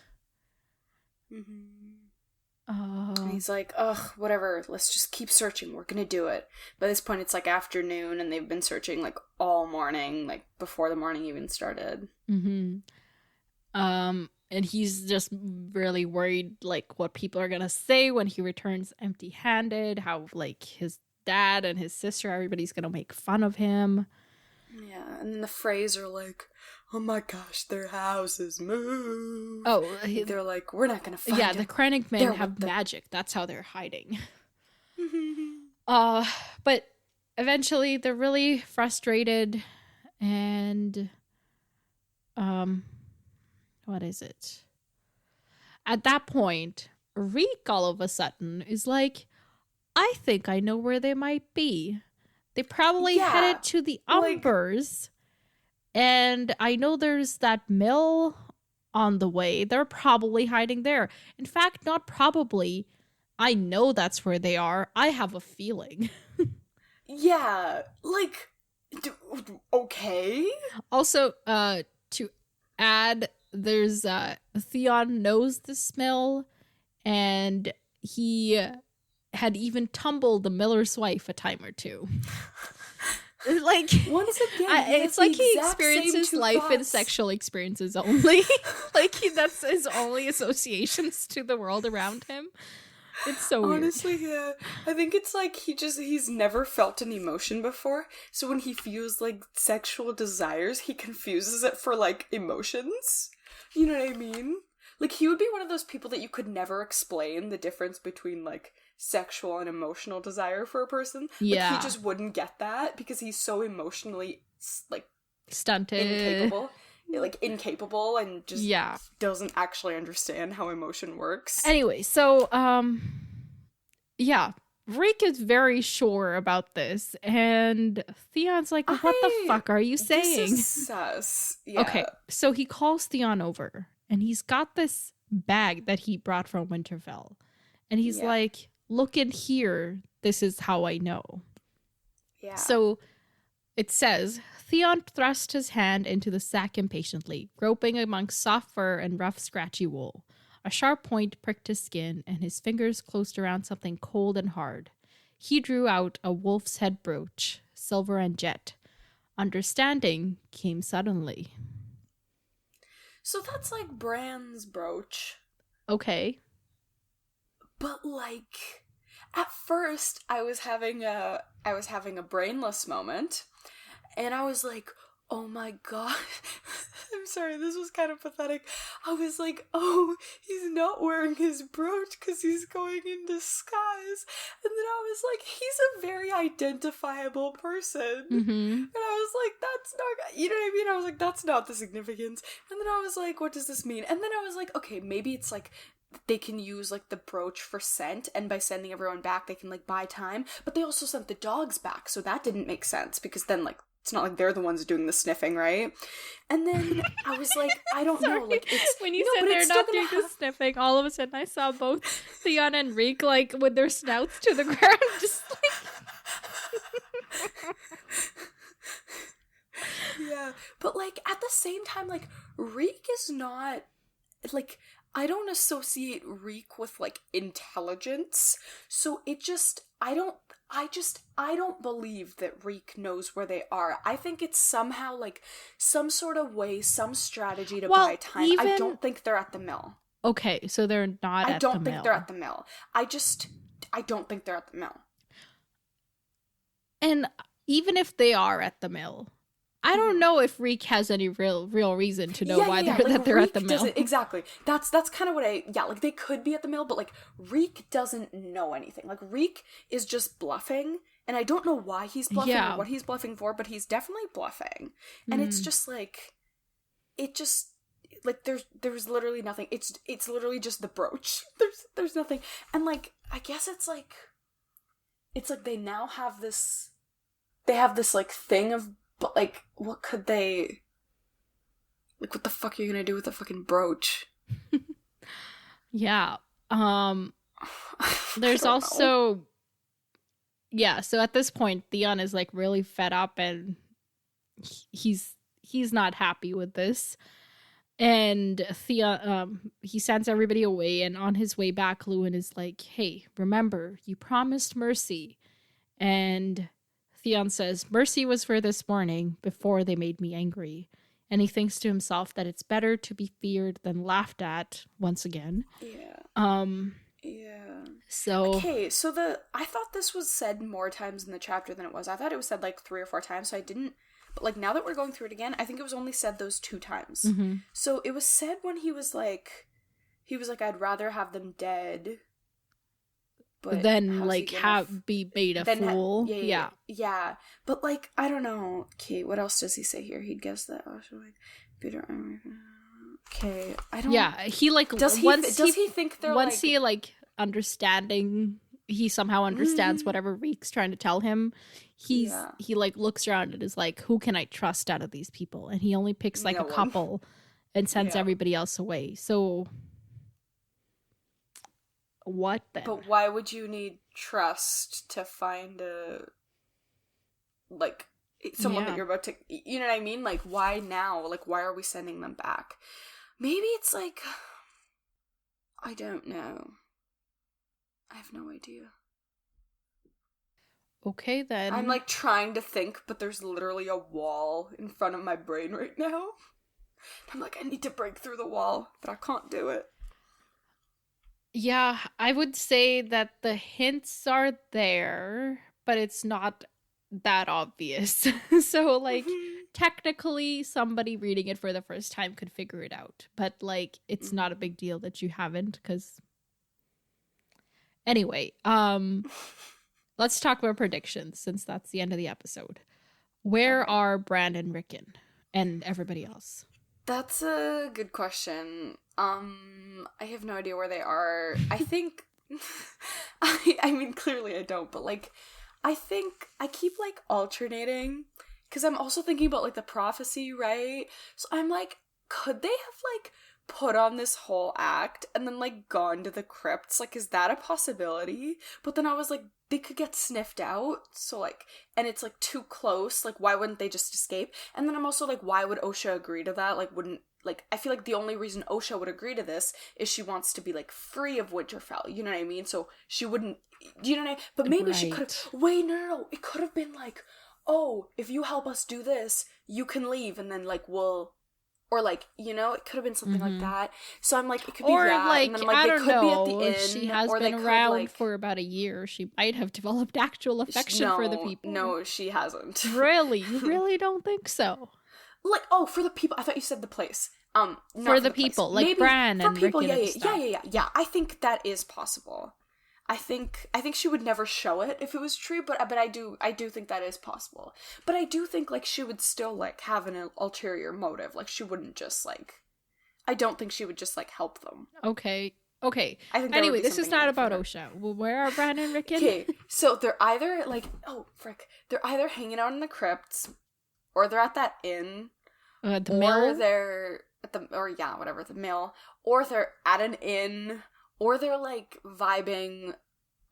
And he's like, ugh, whatever, let's just keep searching, we're gonna do it. By this point, it's like afternoon, and they've been searching like all morning, like before the morning even started. And he's just really worried, like, what people are gonna say when he returns empty-handed, how, like, his dad and his sister, everybody's gonna make fun of him. Yeah, and then the Freys are like, oh my gosh, their houses move. Oh, they're like, we're not gonna find yeah, him. the Krennic men have magic. That's how they're hiding. But eventually they're really frustrated, and what is it? At that point, Reek all of a sudden is like, I think I know where they might be. They probably headed to the Umbers, and I know there's that mill on the way. They're probably hiding there. In fact, not probably. I know that's where they are. I have a feeling. Yeah, like, okay. Also, to add, there's Theon knows the smell, and he had even tumbled the miller's wife a time or two. Like, once again, it's like he experiences life in sexual experiences only. Like, that's his only associations to the world around him. It's so weird. Honestly, yeah. I think it's like he's never felt an emotion before, so when he feels like sexual desires, he confuses it for like emotions. You know what I mean? Like, he would be one of those people that you could never explain the difference between like sexual and emotional desire for a person. Yeah. Like, he just wouldn't get that because he's so emotionally like stunted, incapable and just doesn't actually understand how emotion works. Anyway, so Reek is very sure about this, and Theon's like, what the fuck are you saying? This is sus. Yeah. Okay, so he calls Theon over, and he's got this bag that he brought from Winterfell, and he's like, look in here, this is how I know. Yeah. So it says, Theon thrust his hand into the sack impatiently, groping amongst soft fur and rough, scratchy wool. A sharp point pricked his skin, and his fingers closed around something cold and hard. He drew out a wolf's head brooch, silver and jet. Understanding came suddenly. So that's like Bran's brooch. Okay. But like, at first I was having a brainless moment, and I was like, oh my god. I'm sorry, this was kind of pathetic. I was like, oh, he's not wearing his brooch because he's going in disguise. And then I was like, he's a very identifiable person. And I was like, that's not, you know what I mean? I was like, that's not the significance. And then I was like, what does this mean? And then I was like, okay, maybe it's like they can use like the brooch for scent, and by sending everyone back they can like buy time, but they also sent the dogs back, so that didn't make sense because then like it's not like they're the ones doing the sniffing, right? And then I was like, I don't know, like, it's when you said they're not doing the sniffing, all of a sudden I saw both Theon and Reek like with their snouts to the ground, just like yeah, but like at the same time, like, Reek is not like, I don't associate Reek with like intelligence, so it just I don't believe that Reek knows where they are. I think it's somehow like some sort of way, some strategy to buy time. I don't think they're at the mill. Okay, so they're not at the mill. I don't think they're at the mill. I don't think they're at the mill. And even if they are at the mill, I don't know if Reek has any real reason to know why they're at the mill. Exactly. That's kind of what like they could be at the mill, but like Reek doesn't know anything. Like Reek is just bluffing, and I don't know why he's bluffing or what he's bluffing for, but he's definitely bluffing. And it's just like, it just like there's literally nothing. It's literally just the brooch. There's nothing. And like, I guess it's like, it's like they now have this, they have this, like, thing of, but, like, what could they, like, what the fuck are you gonna do with a fucking brooch? Yeah. There's I don't know. also, yeah, so at this point, Theon is, like, really fed up, and he's not happy with this. And Theon, he sends everybody away, and on his way back, Lewin is like, hey, remember, you promised mercy. And Theon says, mercy was for this morning, before they made me angry. And he thinks to himself that it's better to be feared than laughed at, once again. Yeah. Yeah. So... Okay, so I thought this was said more times in the chapter than it was. I thought it was said, like, 3 or 4 times, so I didn't... But, like, now that we're going through it again, I think it was only said those 2 times. Mm-hmm. So it was said when he was like, I'd rather have them dead. But then, like, be made a fool. Yeah. But, like, I don't know. Okay, what else does he say here? He'd guess that. Oh, so, like, Peter... Okay, I don't... Yeah, he, like... Does he think they're, once he, like, understanding... He somehow understands whatever Reek's trying to tell him. He, like, looks around and is like, who can I trust out of these people? And he only picks, like, a couple and sends everybody else away. So... What then? But why would you need trust to find someone that you're about to, you know what I mean? Like, why now? Like, why are we sending them back? Maybe it's like, I don't know. I have no idea. Okay, then. I'm, like, trying to think, but there's literally a wall in front of my brain right now. I'm like, I need to break through the wall, but I can't do it. Yeah, I would say that the hints are there, but it's not that obvious. So, like, technically, somebody reading it for the first time could figure it out. But, like, it's not a big deal that you haven't, because... Anyway, let's talk about predictions, since that's the end of the episode. Where are Bran and Rickon and everybody else? That's a good question. I have no idea where they are. I think, I mean, clearly I don't, but, like, I think I keep, like, alternating, because I'm also thinking about, like, the prophecy, right? So I'm like, could they have, like, put on this whole act and then, like, gone to the crypts? Like, is that a possibility? But then I was like, they could get sniffed out, so, like, and it's, like, too close, like, why wouldn't they just escape? And then I'm also like, why would Osha agree to that? Like, wouldn't, like, I feel like the only reason Osha would agree to this is she wants to be, like, free of Winterfell, you know what I mean? So she wouldn't, you know what I mean? But maybe she could have, wait, no, it could have been like, oh, if you help us do this, you can leave, and then, like, we'll... Or, like, you know, it could have been something like that. So I'm like, it could be that. Like, and then, like, I they don't could know. be at the inn. She has or been they around could, like, for about a year. She might have developed actual affection for the people. No, she hasn't. Really? You really don't think so? Like, oh, for the people. I thought you said the place. Not for the people, place. like maybe Bran and people, Rickon and stuff. Yeah. I think that is possible. I think she would never show it if it was true, but I do think that is possible. But I do think, like, she would still, like, have an ulterior motive. Like, she wouldn't just, like, I don't think she would just, like, help them. Okay. I think anyway, this is not about Osha. Well, where are Bran and Rickon? Okay, so they're either, like, they're either hanging out in the crypts, or they're at that inn, the or mill? they're at the mill, or they're at an inn, or they're, like, vibing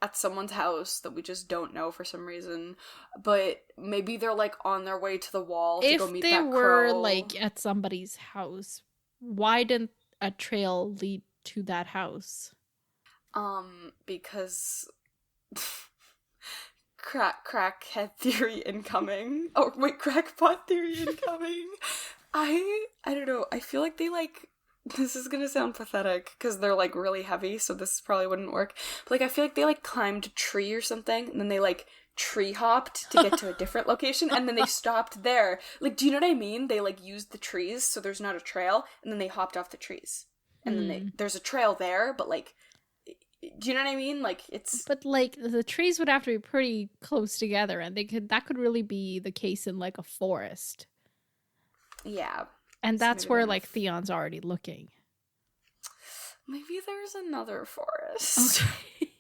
at someone's house that we just don't know for some reason. But maybe they're, like, on their way to the wall to go meet that crow. If they were, like, at somebody's house, why didn't a trail lead to that house? Because... Crackhead theory incoming. Oh, wait, crackpot theory incoming. I don't know. I feel like they, like... This is gonna sound pathetic, because they're, like, really heavy, so this probably wouldn't work. But, like, I feel like they, like, climbed a tree or something, and then they, like, tree hopped to get to a different location, and then they stopped there. Like, do you know what I mean? They, like, used the trees, so there's not a trail, and then they hopped off the trees. And then there's a trail there, but, like, do you know what I mean? Like, it's... But, like, the trees would have to be pretty close together, and that could really be the case in, like, a forest. Yeah. And that's where, like, Theon's already looking. Maybe there's another forest. Okay.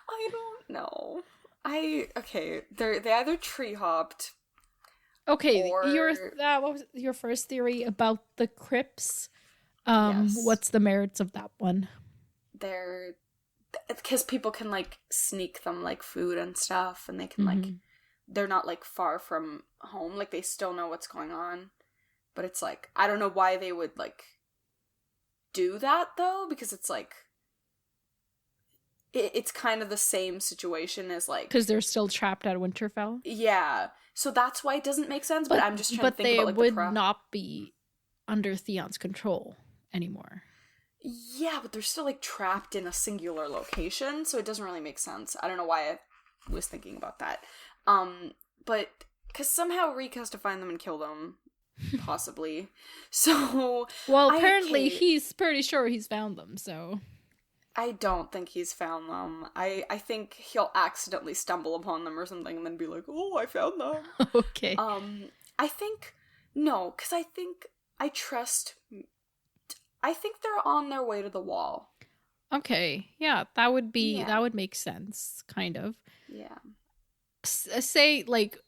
I don't know. They either tree hopped. Okay, Or... what was your first theory about the crypts? Yes. What's the merits of that one? Because people can, like, sneak them, like, food and stuff, and they can, like, they're not, like, far from home. Like, they still know what's going on. But it's, like, I don't know why they would, like, do that, though, because it's, like, it's kind of the same situation as, like... Because they're still trapped at Winterfell? Yeah. So that's why it doesn't make sense, but I'm just trying to think about, like, But they would not be under Theon's control anymore. Yeah, but they're still, like, trapped in a singular location, so it doesn't really make sense. I don't know why I was thinking about that. But, because somehow Reek has to find them and kill them, possibly. So... Well, apparently he's pretty sure he's found them, so... I don't think he's found them. I think he'll accidentally stumble upon them or something and then be like, oh, I found them. Okay. I think... No, because I think they're on their way to the wall. Okay, yeah, that would make sense, kind of. Yeah. Say, like,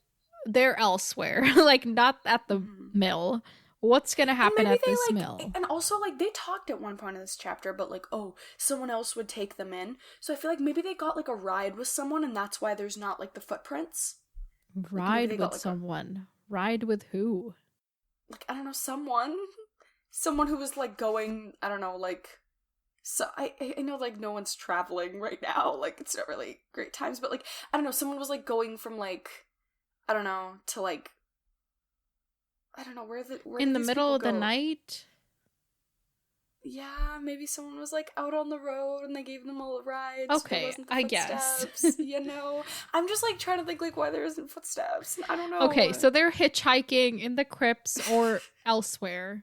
they're elsewhere, like, not at the mill. What's gonna happen at this mill? And also, like, they talked at one point in this chapter about, like, oh, someone else would take them in. So I feel like maybe they got, like, a ride with someone, and that's why there's not, like, the footprints. Ride with someone? Ride with who? Like, I don't know, someone who was, like, going, I don't know, like, so I know, like, no one's traveling right now, like, it's not really great times, but, like, I don't know, someone was, like, going from, like, I don't know, to, like, I don't know, where in the middle of the night? Yeah, maybe someone was, like, out on the road and they gave them a ride. Okay, so I guess. You know? I'm just, like, trying to think, like, why there isn't footsteps. I don't know. Okay, so they're hitchhiking in the crypts or elsewhere.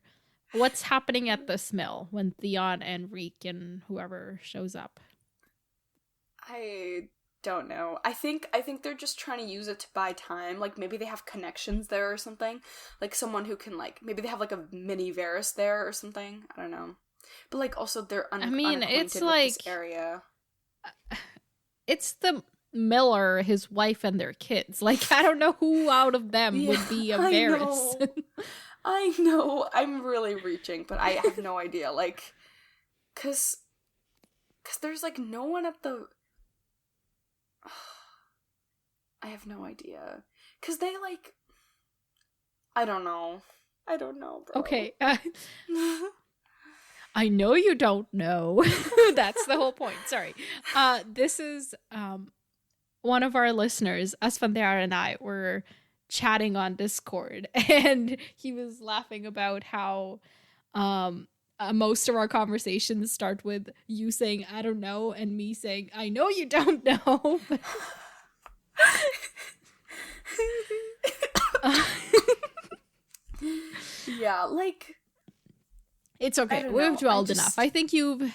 What's happening at this mill when Theon and Reek and whoever shows up? I don't know. I think they're just trying to use it to buy time. Like, maybe they have connections there or something. Like, someone who can, like, maybe they have, like, a mini Varys there or something. I don't know. But, like, also they're unacquainted it's with like this area. It's the miller, his wife, and their kids. Like, I don't know who out of them would be a Varys. I know. I'm really reaching, but I have no idea. Like, cause there's, like, no one at the... I have no idea. Cause they, like... I don't know, bro. Okay. I know you don't know. That's the whole point. Sorry. This is one of our listeners, Asfandear and I, were chatting on Discord, and he was laughing about how most of our conversations start with you saying, I don't know, and me saying, I know you don't know. Yeah, like... It's okay. We've dwelled enough. I think you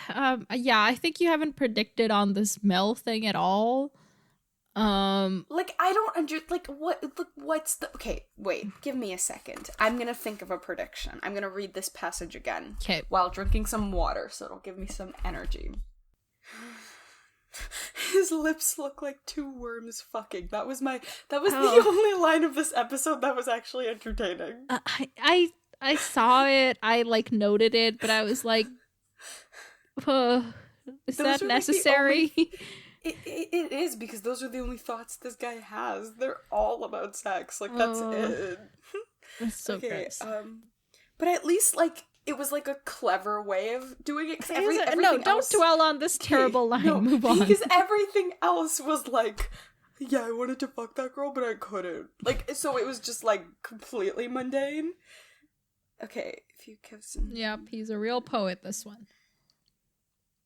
haven't predicted on this Mel thing at all. Like, I don't what's the... Okay, wait, give me a second. I'm gonna think of a prediction. I'm gonna read this passage again. Okay. While drinking some water, so it'll give me some energy. His lips look like two worms fucking. That was the only line of this episode that was actually entertaining. I saw it, I, like, noted it, but I was like, is that necessary? It is, because those are the only thoughts this guy has. They're all about sex. Like, that's it. That's so gross. But at least, like, it was, like, a clever way of doing it. Don't dwell on this terrible line. No, move on. Because everything else was like, yeah, I wanted to fuck that girl, but I couldn't. Like, so it was just, like, completely mundane. Okay, if you give some... Yep, he's a real poet, this one.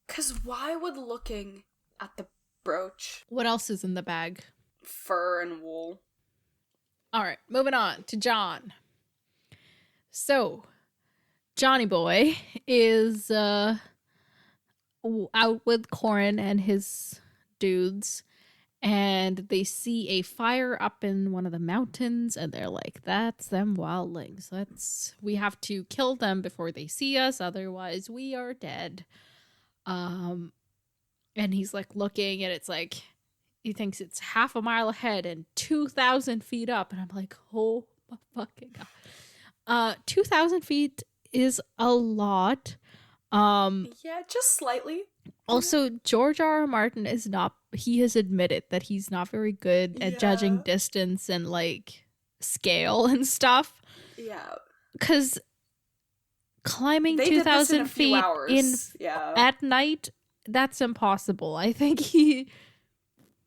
Because why would looking at the brooch... What else is in the bag? Fur and wool. Alright, moving on to John. So, Johnny Boy is out with Corin and his dudes, and they see a fire up in one of the mountains, and they're like, that's them wildlings. We have to kill them before they see us, otherwise we are dead. And he's, like, looking, and it's like, he thinks it's half a mile ahead and 2,000 feet up. And I'm like, oh my fucking God. 2,000 feet is a lot. Yeah, just slightly. Also, George R. R. Martin he has admitted that he's not very good at judging distance and like scale and stuff. Yeah. Because climbing 2,000 feet at night, that's impossible. I think he...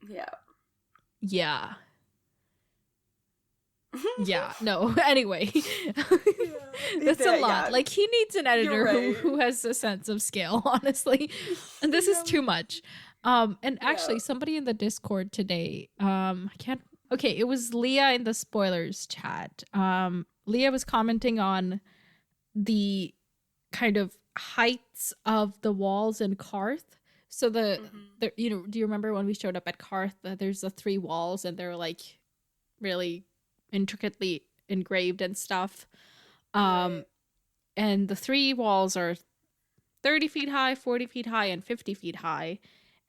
Yeah. Yeah, no. Anyway. That's a lot. Yeah. Like, he needs an editor who has a sense of scale, honestly. And this is too much. And actually, somebody in the Discord today, it was Leah in the spoilers chat. Leah was commenting on the kind of heights of the walls in Karth. So the do you remember when we showed up at Karth? There's the 3 walls and they're like really intricately engraved and stuff. And the 3 walls are 30 feet high, 40 feet high, and 50 feet high.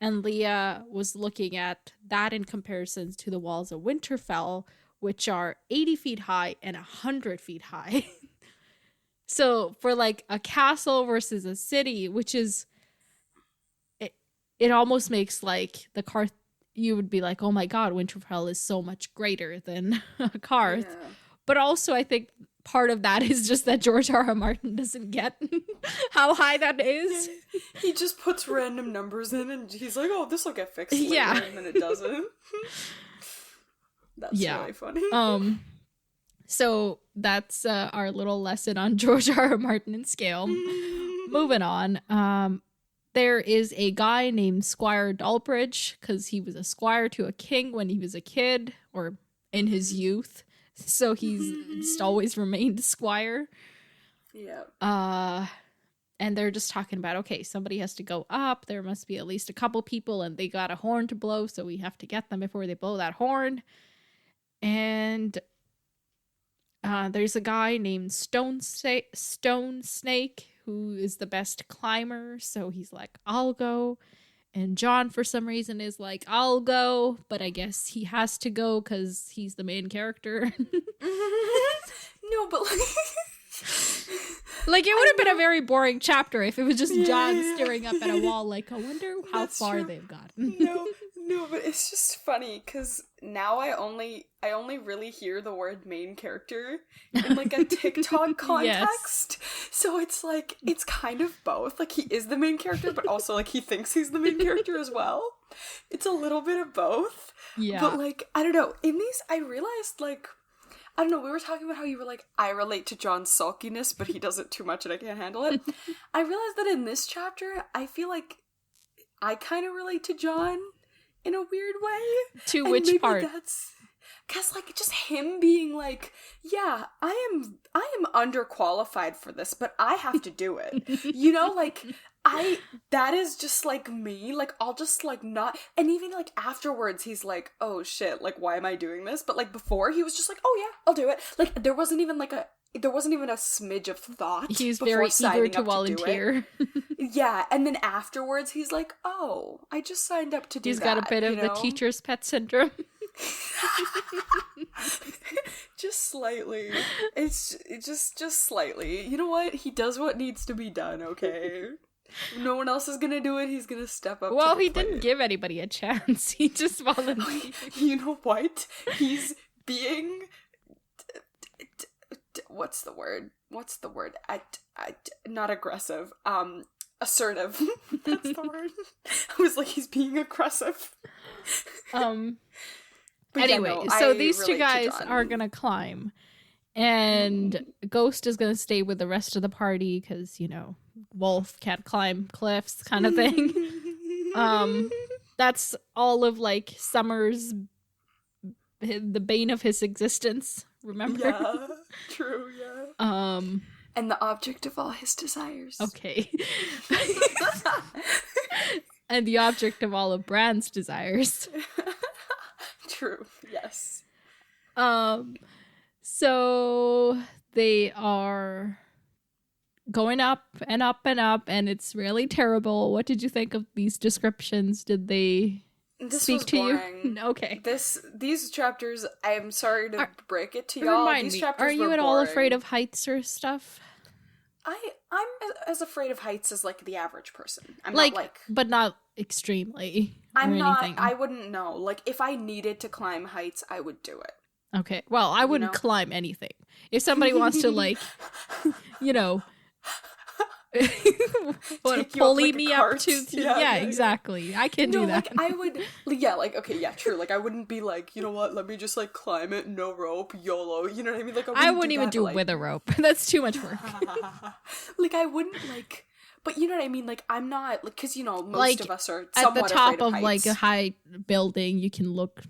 And Leah was looking at that in comparison to the walls of Winterfell, which are 80 feet high and 100 feet high. So for like a castle versus a city, which is, it almost makes like the Karth, you would be like, oh my God, Winterfell is so much greater than Karth. Yeah. But also I think part of that is just that George R. R. Martin doesn't get how high that is. He just puts random numbers in and he's like, oh, this will get fixed later, and then it doesn't. That's really funny. So that's our little lesson on George R. R. Martin and scale. Moving on. There is a guy named Squire Dalbridge, because he was a squire to a king when he was a kid, or in his youth. So he's just always remained squire. Yeah. And they're just talking about, okay, somebody has to go up. There must be at least a couple people, and they got a horn to blow, so we have to get them before they blow that horn. And there's a guy named Stone Snake who is the best climber, so he's like, I'll go. And John, for some reason, is like, I'll go, but I guess he has to go because he's the main character. No, but like it would have been a very boring chapter if it was just John staring up at a wall like, I wonder how far they've gotten. No, but it's just funny because now I only really hear the word main character in like a TikTok context. So it's like, it's kind of both. Like he is the main character, but also like he thinks he's the main character as well. It's a little bit of both. Yeah. But like, I don't know. In these, I realized like, I don't know, we were talking about how you were like, I relate to John's sulkiness, but he does it too much and I can't handle it. I realized that in this chapter, I feel like I kind of relate to John in a weird way. To and which part? That's because like just him being like, yeah, I am underqualified for this, but I have to do it. You know, like that is just like me. Like I'll just like not, and even like afterwards he's like, oh shit, like why am I doing this? But like before he was just like, oh yeah, I'll do it. Like there wasn't even a smidge of thought. He's very eager to volunteer. Yeah, and then afterwards he's like, oh, I just signed up to do that. He's got a bit of the teacher's pet syndrome. Just slightly. It's just slightly. You know what? He does what needs to be done, okay? If no one else is gonna do it, he's gonna step up. Well, he didn't give anybody a chance. He just volunteered. You know what? He's being... What's the word? Not aggressive. Assertive. That's the word. I was like, he's being aggressive. Anyway, so these two guys are gonna climb, and Ghost is gonna stay with the rest of the party because, you know, Wolf can't climb cliffs kind of thing. That's all of like Summer's, the bane of his existence, remember? Yeah, true, yeah. And the object of all his desires. Okay. And the object of all of Bran's desires. True, yes. So they are going up and up and up, and it's really terrible. What did you think of these descriptions? Did they This speak was to boring. you? Okay. These chapters, I am sorry to break it to y'all. Remind These me, chapters are you were at all boring. afraid of heights or stuff? I'm as afraid of heights as like the average person. I'm like, not like, but not extremely. I'm or not. anything. I wouldn't know. Like if I needed to climb heights, I would do it. Okay. Well, I wouldn't climb anything. If somebody wants to like, you know, Take you pulley up, like, me a up cart. to yeah, exactly. I can do that. Like I would, yeah, like okay, yeah, true. Like I wouldn't be like, you know what? Let me just like climb it, no rope, YOLO. You know what I mean? Like I wouldn't do even that, do like, with a rope. That's too much work. like I wouldn't like, but you know what I mean? Like I'm not like because most like, of us are at somewhat the top afraid of of like heights. a high building, you can look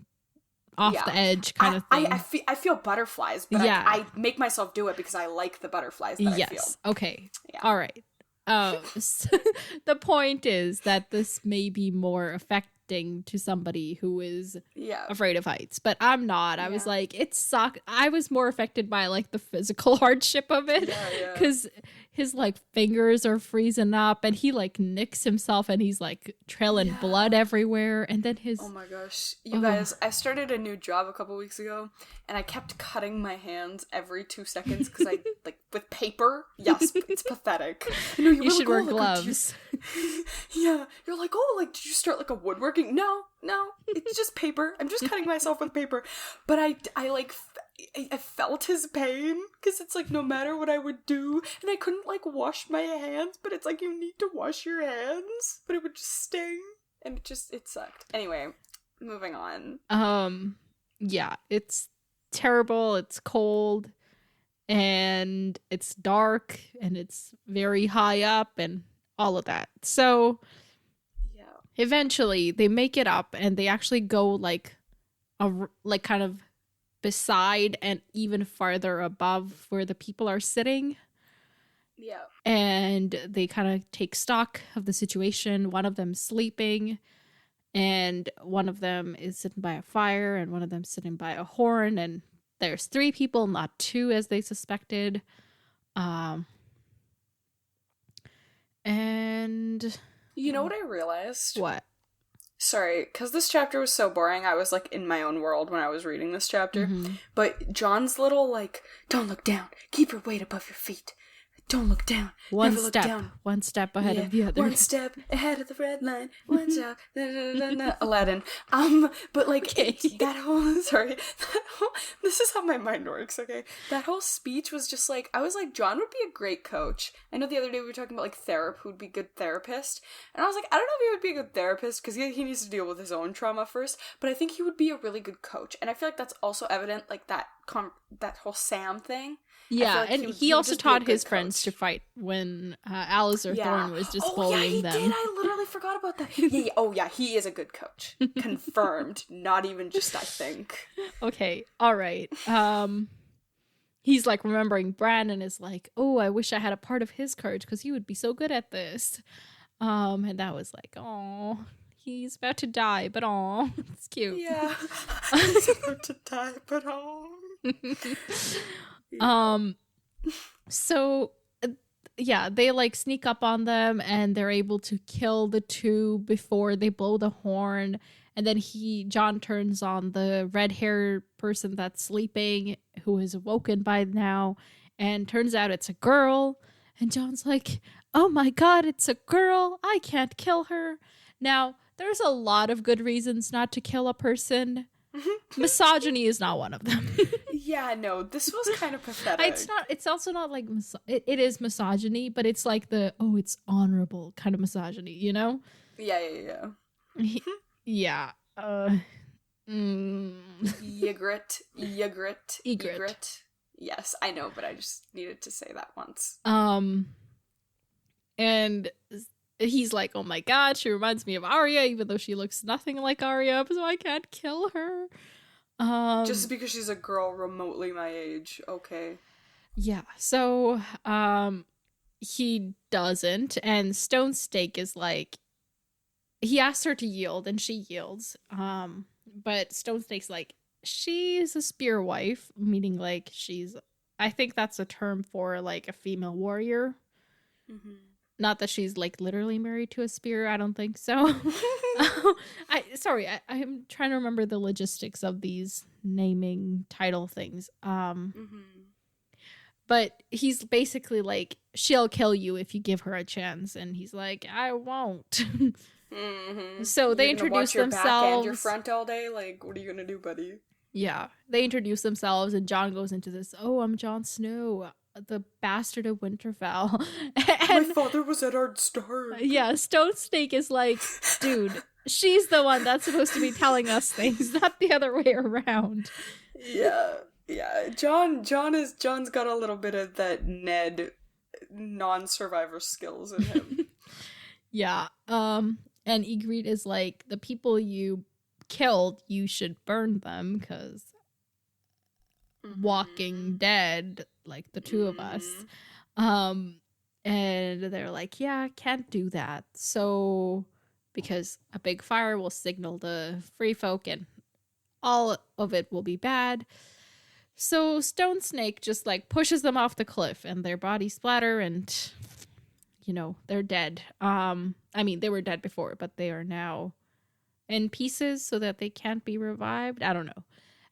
off the edge, kind of thing. I feel butterflies, but Yeah. I make myself do it because I like the butterflies that I feel. Okay. Yeah. All right. So the point is that this may be more affecting to somebody who is afraid of heights, but I'm not. I was like, it sucked. I was more affected by like the physical hardship of it because his like fingers are freezing up and he like nicks himself and he's like trailing blood everywhere. And then his oh my gosh, you guys, I started a new job a couple weeks ago and I kept cutting my hands every 2 seconds because I like with paper. Yes, it's pathetic. You should wear gloves. Yeah, you're like, oh, like did you start like a woodworking? No, it's just paper. I'm just cutting myself with paper. But I felt his pain because it's like no matter what I would do, and I couldn't like wash my hands, but it's like you need to wash your hands, but it would just sting, and it sucked. Anyway, moving on. Yeah, it's terrible. It's cold. And it's dark and it's very high up and all of that. So eventually they make it up and they actually go like kind of beside and even farther above where the people are sitting. Yeah. And they kind of take stock of the situation. One of them sleeping and one of them is sitting by a fire and one of them sitting by a horn, and there's 3 people, not 2 as they suspected. And you know what I realized? What? Sorry, because this chapter was so boring, I was like in my own world when I was reading this chapter. Mm-hmm. But John's little like, don't look down, keep your weight above your feet. Don't look down. One Never step. Look down. One step ahead of the other. One step ahead of the red line. One step. Aladdin. But like that whole this is how my mind works, okay? That whole speech was just like, I was like, John would be a great coach. I know the other day we were talking about like who would be a good therapist. And I was like, I don't know if he would be a good therapist because he needs to deal with his own trauma first, but I think he would be a really good coach. And I feel like that's also evident, like that whole Sam thing. Yeah, like and he also taught his friends to fight when Alistair Thorne was just bullying them. Oh, yeah, he did. I literally forgot about that. Yeah. Oh, yeah, he is a good coach. Confirmed. Not even just I think. Okay, all right. He's like remembering Bran and is like, oh, I wish I had a part of his courage because he would be so good at this. And that was like, oh, he's about to die, but oh, it's cute. Yeah, he's about to die, but oh. So yeah, they like sneak up on them and they're able to kill the 2 before they blow the horn, and then John turns on the red-haired person that's sleeping who is awoken by now, and turns out it's a girl, and John's like, oh my god, it's a girl, I can't kill her. Now there's a lot of good reasons not to kill a person. Misogyny is not one of them. Yeah, no, this was kind of pathetic. It's also not like it is misogyny, but it's like it's honorable kind of misogyny, you know? Yeah. Yeah. Ygritte. Yes, I know, but I just needed to say that once. And he's like, oh my god, she reminds me of Arya, even though she looks nothing like Arya, so I can't kill her. Just because she's a girl remotely my age, okay. Yeah, so he doesn't, and Stone Stake is like, he asks her to yield, and she yields. But Stone Stake's like, she's a spear wife, meaning like I think that's a term for like a female warrior. Mm-hmm. Not that she's like literally married to a spear. I don't think so. I'm trying to remember the logistics of these naming title things. But he's basically like, she'll kill you if you give her a chance, and he's like, I won't. So they introduce your themselves. Back and your front all day. Like, what are you gonna do, buddy? Yeah, they introduce themselves, and Jon goes into this. Oh, I'm Jon Snow, the bastard of Winterfell. My father was Eddard Stark. Yeah, Stone Snake is like, dude, she's the one that's supposed to be telling us things, not the other way around. Yeah. John's got a little bit of that Ned non-survivor skills in him. Yeah. And Ygritte is like, the people you killed, you should burn them, because Walking Dead, like the two of us. And they're like, yeah, can't do that. So, because a big fire will signal the free folk and all of it will be bad. So Stone Snake just like pushes them off the cliff and their bodies splatter and, you know, they're dead. I mean, they were dead before, but they are now in pieces so that they can't be revived. I don't know.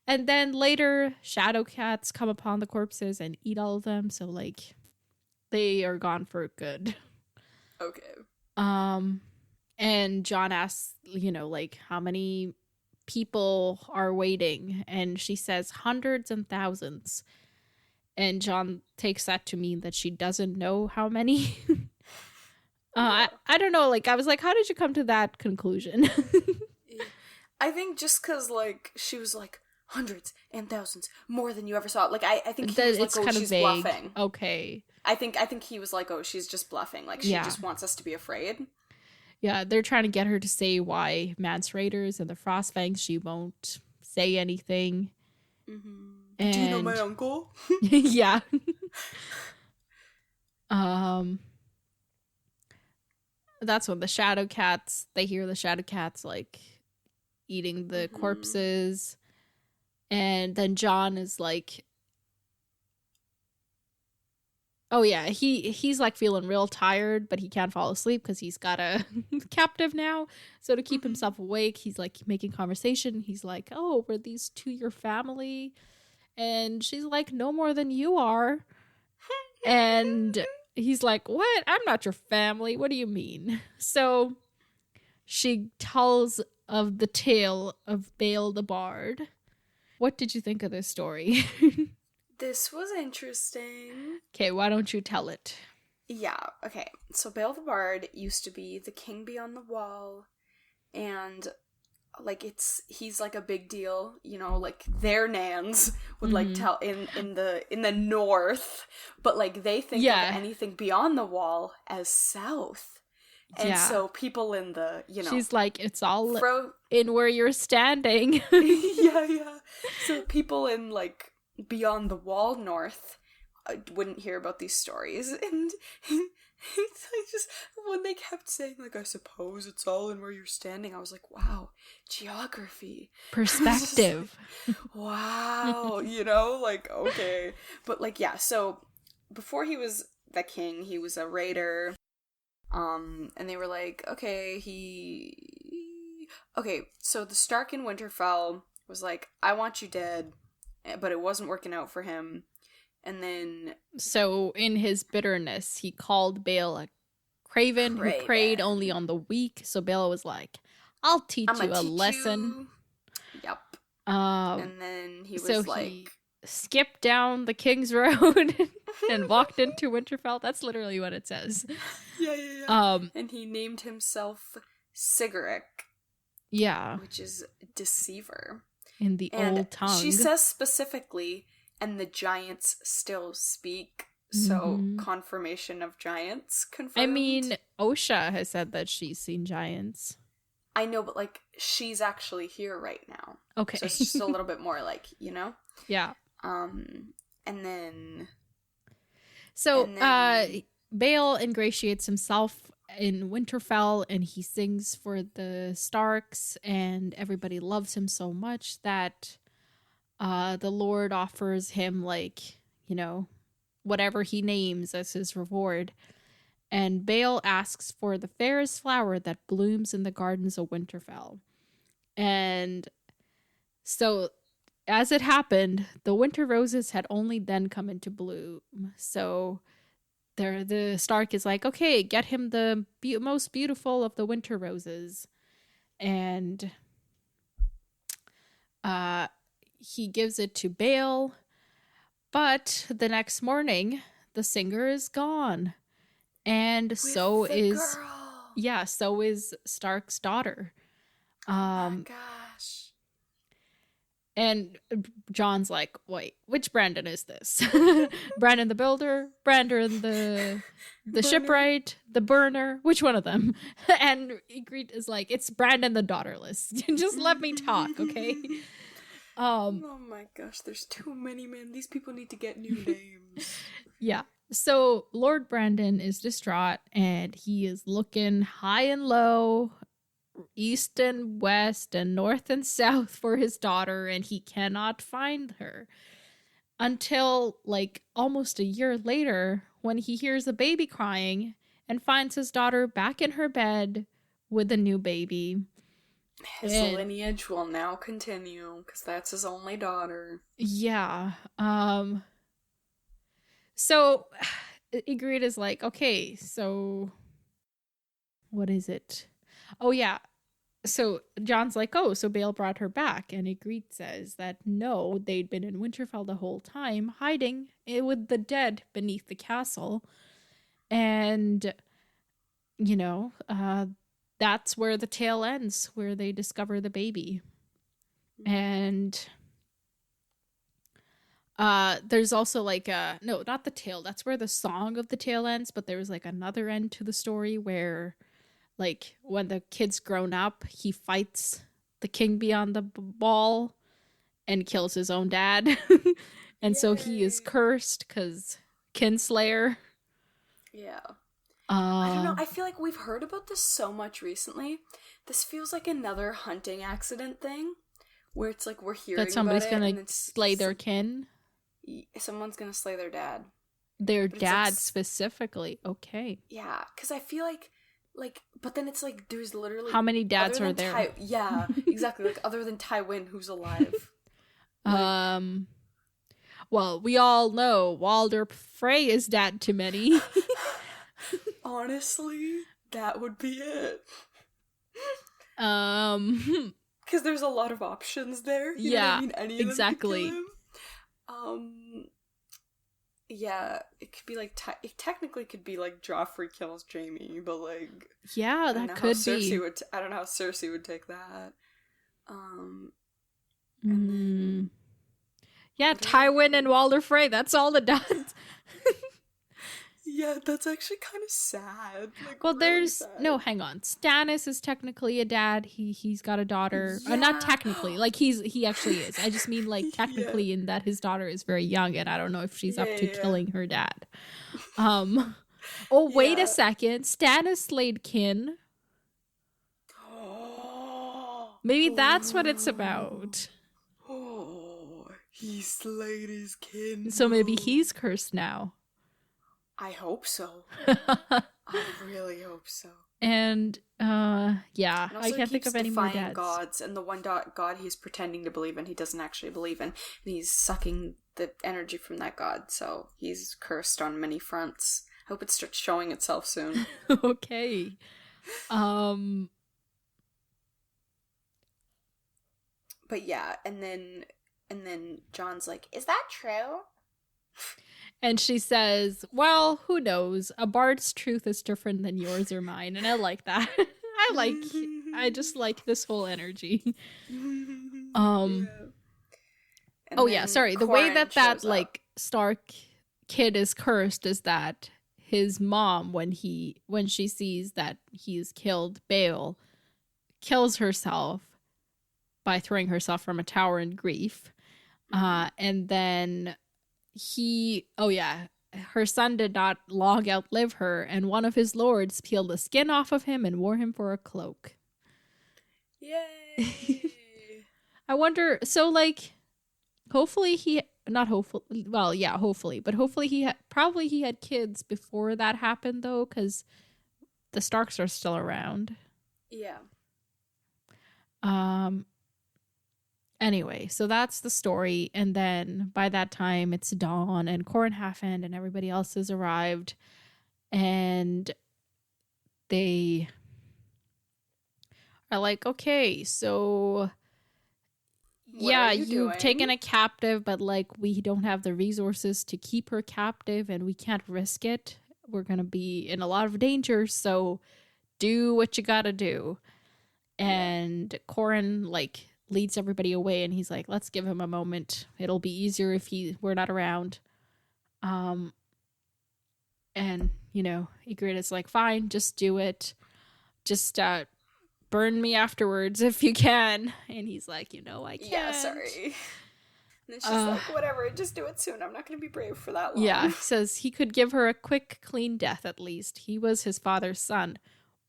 And then later, shadow cats come upon the corpses and eat all of them. So, like, they are gone for good. Okay. And Jon asks, you know, like, how many people are waiting? And she says hundreds and thousands. And Jon takes that to mean that she doesn't know how many. I don't know. Like, I was like, how did you come to that conclusion? I think just because, like, she was like, hundreds and thousands, more than you ever saw. Like, I think he was like, oh, she's vague. Bluffing. Okay. I think he was like, oh, she's just bluffing. Like, she just wants us to be afraid. Yeah, they're trying to get her to say why Mance Raiders and the Frostfangs, she won't say anything. And do you know my uncle? Yeah. That's when the shadow cats, they hear the shadow cats like eating the corpses. And then Jon is like, oh yeah, he's like feeling real tired, but he can't fall asleep because he's got a captive now. So to keep himself awake, he's like making conversation. He's like, oh, were these two your family? And she's like, no more than you are. And he's like, what? I'm not your family. What do you mean? So she tells of the tale of Bale the Bard. What did you think of this story? This was interesting. Okay, why don't you tell it? Yeah, okay. So Bale the Bard used to be the king beyond the wall, and like he's like a big deal, you know, like their nans would like tell in the north, but like they think of anything beyond the wall as south. And so people in the, you know, she's like, it's all in where you're standing. yeah. So people in like beyond the wall north wouldn't hear about these stories, and it's like just when they kept saying like, I suppose it's all in where you're standing, I was like, wow, geography, perspective. Like, wow, you know, like, okay. But like, yeah, so before he was the king, he was a raider. And they were like, okay, so the Stark in Winterfell was like, I want you dead, but it wasn't working out for him. And then, so in his bitterness, he called Bale a craven who preyed only on the weak. So Bale was like, I'll teach you a lesson. Yep. And then he was like, he skipped down the King's Road and walked into Winterfell. That's literally what it says. Yeah. And he named himself Sigaric. Yeah. Which is deceiver. In the old tongue. She says specifically, and the giants still speak. So confirmation of giants confirmed. I mean, Osha has said that she's seen giants. I know, but like, she's actually here right now. Okay. So it's just a little bit more like, you know? Yeah. And then... So, Bale ingratiates himself in Winterfell, and he sings for the Starks, and everybody loves him so much that the Lord offers him, like, you know, whatever he names as his reward. and Bale asks for the fairest flower that blooms in the gardens of Winterfell. And so, as it happened, the winter roses had only then come into bloom. So the Stark is like, okay, get him the most beautiful of the winter roses. And he gives it to Bale. But the next morning, the singer is gone. And so is Stark's daughter. Oh my gosh. And John's like, wait, which Brandon is this? Brandon the builder? Brandon the shipwright? The burner? Which one of them? And Ygritte is like, it's Brandon the daughterless. Just let me talk, okay? Oh my gosh, there's too many, man. These people need to get new names. Yeah. So Lord Brandon is distraught, and he is looking high and low, east and west and north and south for his daughter, and he cannot find her until like almost a year later, when he hears a baby crying and finds his daughter back in her bed with a new baby. His lineage will now continue because that's his only daughter. Yeah. So Ygritte is like, okay, so what is it? Oh, yeah. So John's like, oh, so Bale brought her back. And Ygritte says that no, they'd been in Winterfell the whole time, hiding with the dead beneath the castle. And, that's where the tale ends, where they discover the baby. And there's also like no, not the tale. That's where the song of the tale ends. But there was like another end to the story where, like, when the kid's grown up, he fights the king beyond the ball and kills his own dad. And so he is cursed because Kinslayer. Yeah. I don't know. I feel like we've heard about this so much recently. This feels like another hunting accident thing where it's like we're hearing that somebody's about it, gonna slay their kin. Someone's gonna slay their dad. Their dad specifically. Okay. Yeah, because I feel like, but then it's like there's literally how many dads are there? Yeah, exactly. Like other than Tywin, who's alive. Well, we all know Walder Frey is dad to many. Honestly, that would be it. Because there's a lot of options there. You know what I mean? Any of them could kill him. Yeah, it could be like it technically could be like Joffrey kills Jaime, but like that could be. I don't know how Cersei would take that. Yeah, Tywin and Walder Frey. That's all the dads. Yeah, that's actually kind of sad. Like, well, really there's sad. no. Hang on, Stannis is technically a dad. He's got a daughter. Yeah. Not technically. Like he actually is. I just mean like technically in that his daughter is very young, and I don't know if she's up to killing her dad. Oh, wait a second. Stannis slayed kin. Maybe that's what it's about. Oh, he slayed his kin. So maybe he's cursed now. I hope so. I really hope so. And I can't think of any more dads. Gods, and the one god he's pretending to believe in, he doesn't actually believe in, and he's sucking the energy from that god. So he's cursed on many fronts. I hope it starts showing itself soon. Okay. But yeah, and then John's like, "Is that true?" And she says, well, who knows? A bard's truth is different than yours or mine. And I like that. I just like this whole energy. Sorry. The way that like Stark kid is cursed is that his mom, when she sees that he's killed Bale, kills herself by throwing herself from a tower in grief. And then her son did not long outlive her, and one of his lords peeled the skin off of him and wore him for a cloak. Yay! I wonder, so like, hopefully not hopefully, well, yeah, hopefully, but hopefully he had kids before that happened, though, because the Starks are still around. Yeah. Anyway, so that's the story, and then by that time it's dawn, and Corrin Halfhand and everybody else has arrived, and they are like, okay, so yeah, you've taken a captive, but like we don't have the resources to keep her captive, and we can't risk it. We're gonna be in a lot of danger, so do what you gotta do. And Corrin like leads everybody away, and he's like, let's give him a moment. It'll be easier if we're not around. And you know, Ygritte's like, fine, just do it. Just burn me afterwards if you can. And he's like, you know, I can't. Yeah, sorry. And she's like, whatever, just do it soon. I'm not going to be brave for that long. Yeah, he says he could give her a quick, clean death at least. He was his father's son.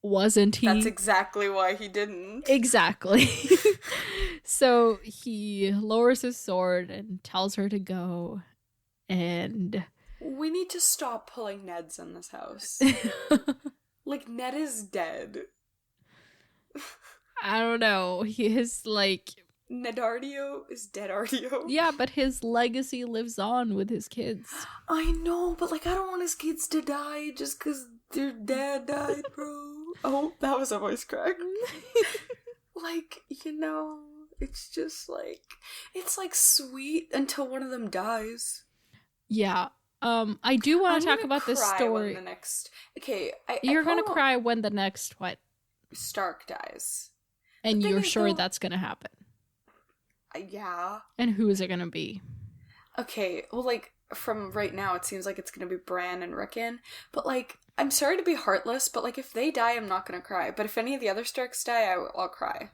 Wasn't he? That's exactly why he didn't. Exactly. So he lowers his sword and tells her to go. And we need to stop pulling Neds in this house. Like, Ned is dead. I don't know. His, like... Nedardio is deadardio. Yeah, but his legacy lives on with his kids. I know, but, like, I don't want his kids to die just because their dad died, bro. Oh, that was a voice crack. Like, you know, it's just, like... It's, like, sweet until one of them dies. Yeah. I do want to talk about this story. When the next... Okay, You're gonna cry when the next, what? Stark dies. And you're sure that's gonna happen? Yeah. And who is it gonna be? Okay, well, like, from right now, it seems like it's gonna be Bran and Rickon. But, like, I'm sorry to be heartless, but, like, if they die, I'm not gonna cry. But if any of the other Starks die, I'll cry.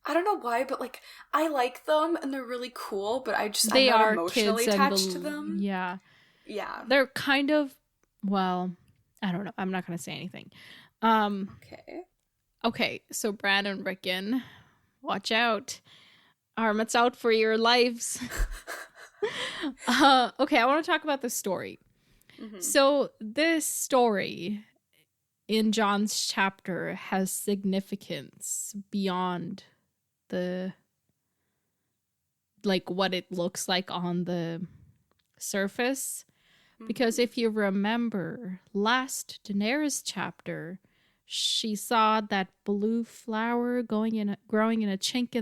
I don't know why, but, like, I like them, and they're really cool, but I'm not emotionally attached to them. Yeah. Yeah. They're kind of, well, I don't know. I'm not gonna say anything. Okay, so Bran and Rickon, watch out. It's out for your lives. Okay, I want to talk about this story. Mm-hmm. So this story in Jon's chapter has significance beyond the, like, what it looks like on the surface. Mm-hmm. Because if you remember, last Daenerys chapter, she saw that blue flower growing in a chink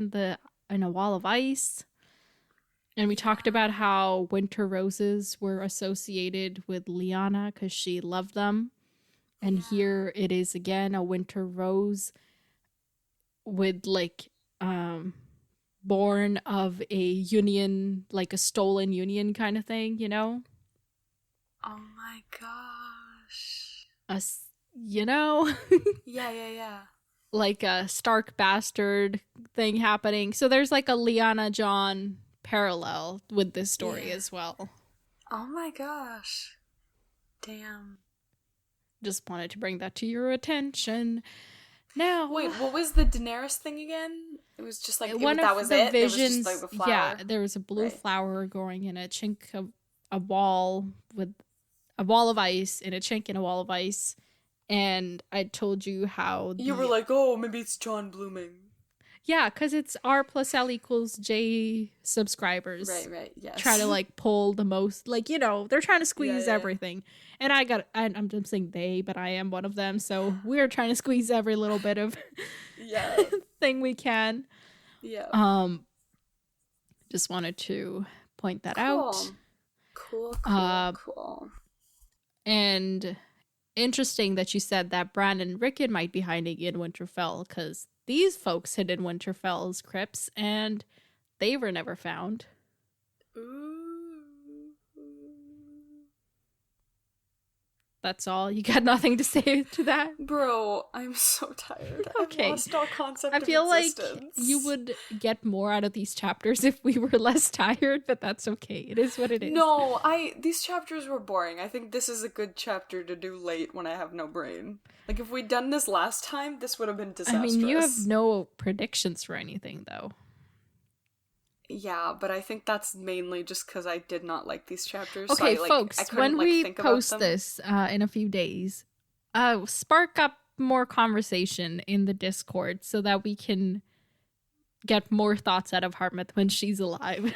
in a wall of ice. And we talked about how winter roses were associated with Lyanna because she loved them. And here it is again, a winter rose with, like, born of a union, like a stolen union kind of thing, you know? Oh my gosh. You know? Yeah. Like a Stark bastard thing happening. So there's like a Lyanna Jon parallel with this story as well. Oh my gosh. Damn. Just wanted to bring that to your attention. Now, wait, what was the Daenerys thing again? It was just like that was the visions. It was just like the flower. Yeah, there was a blue flower growing in a chink of a wall with a wall of ice, in a chink in a wall of ice. And I told you how you were like, oh, maybe it's Jon blooming. Yeah, because it's R plus L equals J subscribers. Right, yes. Try to, like, pull the most, like, you know, they're trying to squeeze everything. And I'm just saying they, but I am one of them. So we're trying to squeeze every little bit of thing we can. Yeah. Just wanted to point that out. Cool. And interesting that you said that Bran and Rickon might be hiding in Winterfell, because these folks hid in Winterfell's crypts and they were never found. Ooh. That's all? You got nothing to say to that? Bro, I'm so tired. Okay. I've lost all concept I feel of like existence. you would get more out of these chapters if we were less tired, but that's okay. It is what it is. No, these chapters were boring. I think this is a good chapter to do late when I have no brain. Like, if we'd done this last time, this would have been disastrous. I mean, you have no predictions for anything, though. Yeah, but I think that's mainly just because I did not like these chapters. Okay, so folks, I couldn't, when we think about post them. this in a few days, spark up more conversation in the Discord so that we can get more thoughts out of Hartmouth when she's alive.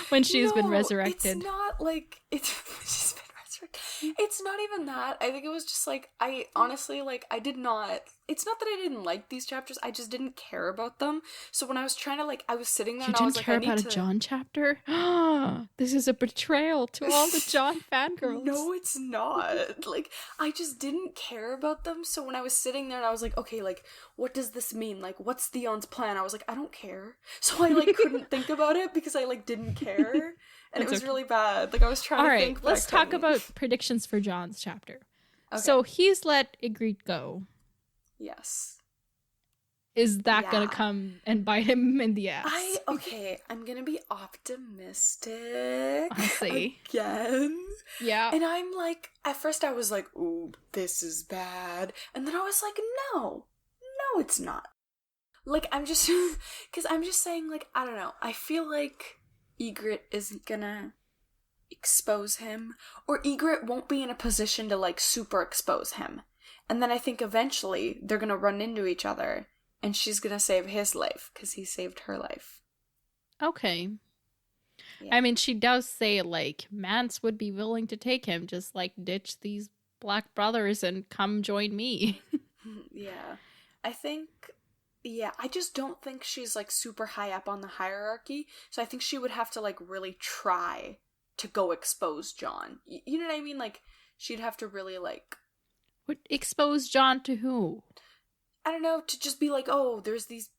When she's been resurrected. It's not like it's she's been resurrected. It's not even that. I think it was just like I honestly I did not. It's not that I didn't like these chapters. I just didn't care about them. So when I was trying to I was sitting there You and I was didn't care I need about to. a John chapter? This is a betrayal to all the John fangirls. No, it's not. I just didn't care about them. So when I was sitting there and I was like, okay, what does this mean? What's Theon's plan? I was like, I don't care. So I couldn't think about it because I didn't care. And it was really bad. I was trying to think. All right, let's talk about predictions for John's chapter. Okay. So he's let Ygritte go. Yes. Is that gonna come and bite him in the ass? I'm gonna be optimistic. I see. Again. Yeah. And I'm at first I was ooh, this is bad. And then I was no, it's not. I'm just, because I'm just saying, I don't know. I feel like Ygritte isn't gonna expose him, or Ygritte won't be in a position to, super expose him. And then I think eventually they're gonna run into each other, and she's gonna save his life, because he saved her life. Okay. Yeah. I mean, she does say, Mance would be willing to take him, just, ditch these Black brothers and come join me. Yeah. I think... Yeah, I just don't think she's, super high up on the hierarchy, so I think she would have to, really try to go expose John. You know what I mean? She'd have to really, Would expose John to who? I don't know, to just be oh, there's these,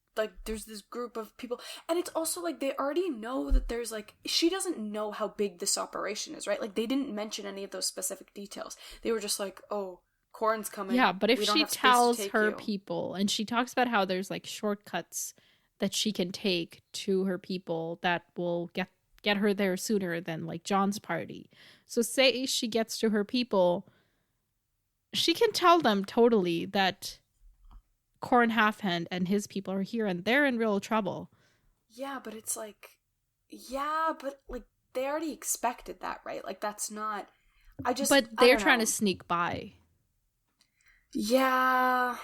there's this group of people. And it's also, they already know that there's, she doesn't know how big this operation is, right? They didn't mention any of those specific details. They were just oh, Corrin's coming. Yeah, but if she tells her people, and she talks about how there's, shortcuts that she can take to her people that will get her there sooner than, John's party. So say she gets to her people... She can tell them totally that Corrin Halfhand and his people are here and they're in real trouble. Yeah, but it's yeah, but they already expected that, right? That's not... But they're trying to sneak by. Yeah,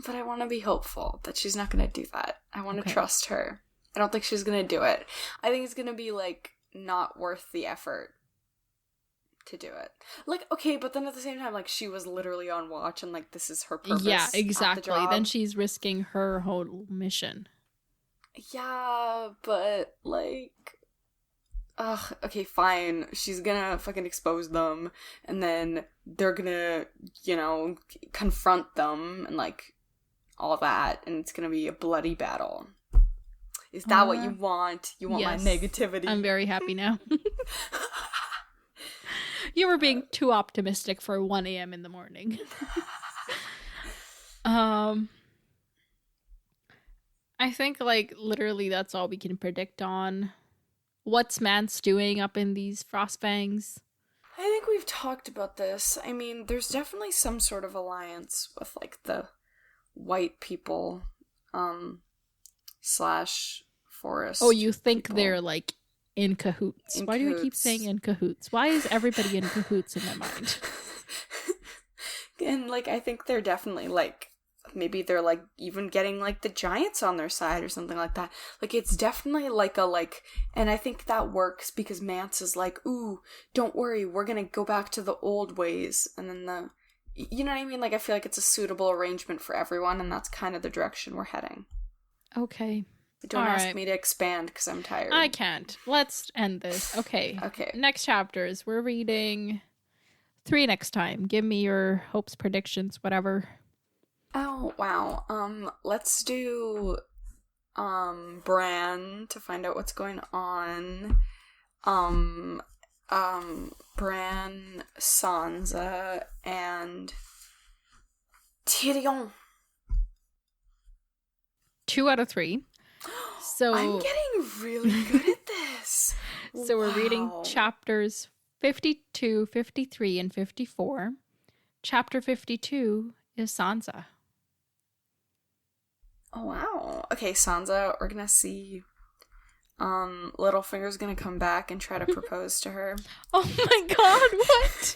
but I want to be hopeful that she's not going to do that. I want to trust her. I don't think she's going to do it. I think it's going to be not worth the effort to do it. Okay, but then at the same time, she was literally on watch and this is her purpose. Yeah, exactly. Then she's risking her whole mission. Yeah, but okay, fine. She's gonna fucking expose them, and then they're gonna, confront them and all that, and it's gonna be a bloody battle. Is that what you want? You want my negativity? I'm very happy now. You were being too optimistic for 1 a.m. in the morning. I think, literally that's all we can predict on. What's Mance doing up in these Frostfangs? I think we've talked about this. I mean, there's definitely some sort of alliance with, the white people, / forest. Oh, you think people. they're, in cahoots. Why do we keep saying in cahoots? Why is everybody in cahoots in my mind? And, I think they're definitely, maybe they're, even getting, the giants on their side or something like that. It's definitely, and I think that works because Mance is ooh, don't worry, we're gonna go back to the old ways. And then you know what I mean? I feel like it's a suitable arrangement for everyone, and that's kind of the direction we're heading. Okay. Don't ask me to expand because I'm tired. I can't. Let's end this. Okay. Okay. Next chapters. We're reading 3 next time. Give me your hopes, predictions, whatever. Oh, wow. Let's do Bran to find out what's going on. Bran, Sansa, and Tyrion. 2 out of 3. So I'm getting really good at this. So we're reading chapters 52, 53, and 54. Chapter 52 is Sansa. Oh, wow. Okay, Sansa, we're gonna see Littlefinger's gonna come back and try to propose to her. Oh my god, what?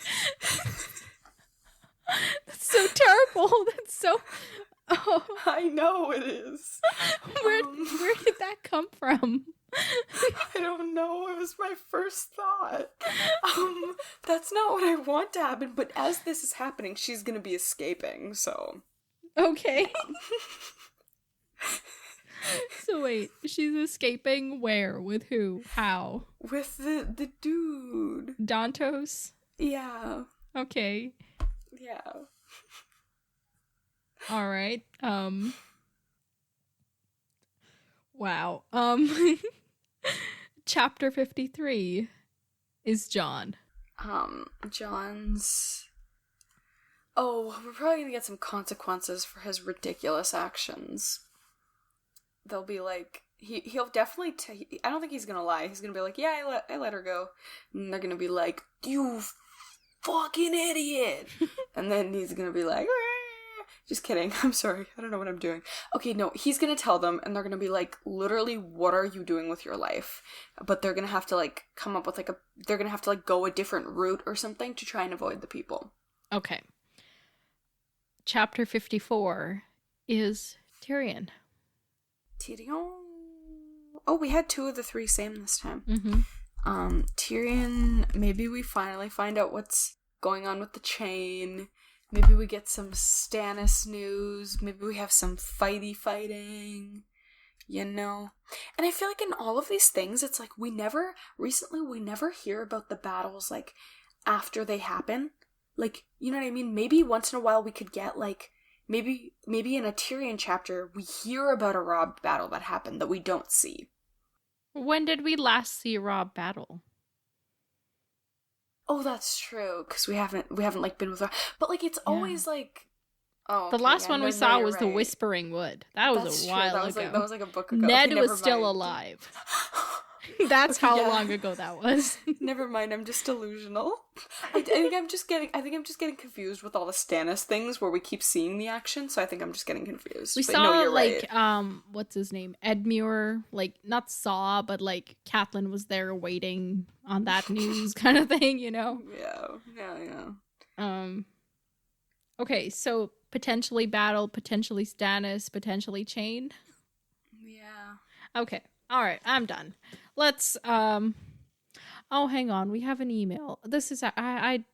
That's so terrible. That's so... Oh. I know it is. Where did that come from? I don't know. It was my first thought. That's not what I want to happen, but as this is happening, she's gonna be escaping, so... Okay. So wait, she's escaping where? With who? How? With the dude. Dantos? Yeah. Okay. Yeah. All right. Wow. Chapter 53 is John. John's... Oh, we're probably gonna get some consequences for his ridiculous actions. They'll be like... He'll definitely... I don't think he's gonna lie. He's gonna be like, yeah, I let her go. And they're gonna be like, you fucking idiot! And then he's gonna be like... Just kidding. I'm sorry. I don't know what I'm doing. Okay, no, he's gonna tell them, and they're gonna be like, literally, what are you doing with your life? But they're gonna have to, like, come up with, like, they're gonna have to, like, go a different route or something to try and avoid the people. Okay. Chapter 54 is Tyrion. Tyrion? Oh, we had 2 of the 3 same this time. Mm-hmm. Tyrion, maybe we finally find out what's going on with the chain. Maybe we get some Stannis news. Maybe we have some fighting, you know? And I feel like in all of these things, it's like we never hear about the battles, like, after they happen. Like, you know what I mean? Maybe once in a while we could get, like, maybe in a Tyrion chapter, we hear about a Robb battle that happened that we don't see. When did we last see a Robb battle? Oh, that's true, because we haven't like been with her. But like it's always like, the last one we saw was the Whispering Wood. That was a while ago. That was like a book ago. Ned was still alive. That's how long ago that was. Never mind, I'm just delusional. I think I'm just getting confused with all the Stannis things where we keep seeing the action, so I think I'm just getting confused. We saw like what's his name? Edmure, like not saw, but like Catelyn was there waiting on that news kind of thing, you know? Yeah. Okay, so potentially battle, potentially Stannis, potentially chain. Yeah. Okay. All right, I'm done. Let's oh, hang on. We have an email. This is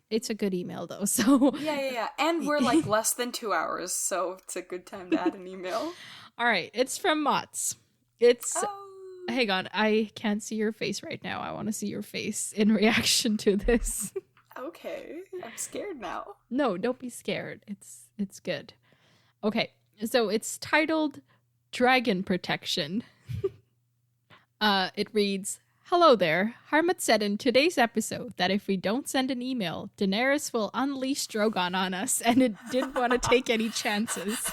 it's a good email though. So Yeah. And we're like less than 2 hours, so it's a good time to add an email. All right, it's from Mott's. Hang on. I can't see your face right now. I want to see your face in reaction to this. Okay. I'm scared now. No, don't be scared. It's good. Okay. So it's titled Dragon Protection. It reads, "Hello there. Harmut said in today's episode that if we don't send an email, Daenerys will unleash Drogon on us, and it didn't want to take any chances."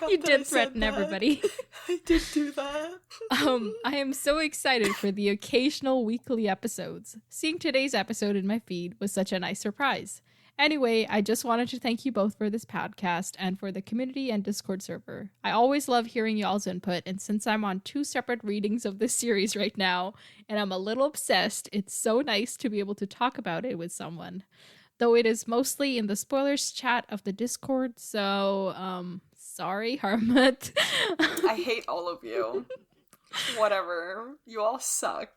You did threaten everybody. I did do that. I am so excited for the occasional weekly episodes. Seeing today's episode in my feed was such a nice surprise. Anyway, I just wanted to thank you both for this podcast and for the community and Discord server. I always love hearing y'all's input, and since I'm on 2 separate readings of this series right now, and I'm a little obsessed, it's so nice to be able to talk about it with someone. Though it is mostly in the spoilers chat of the Discord, so, sorry, Harmut. I hate all of you. Whatever. You all suck.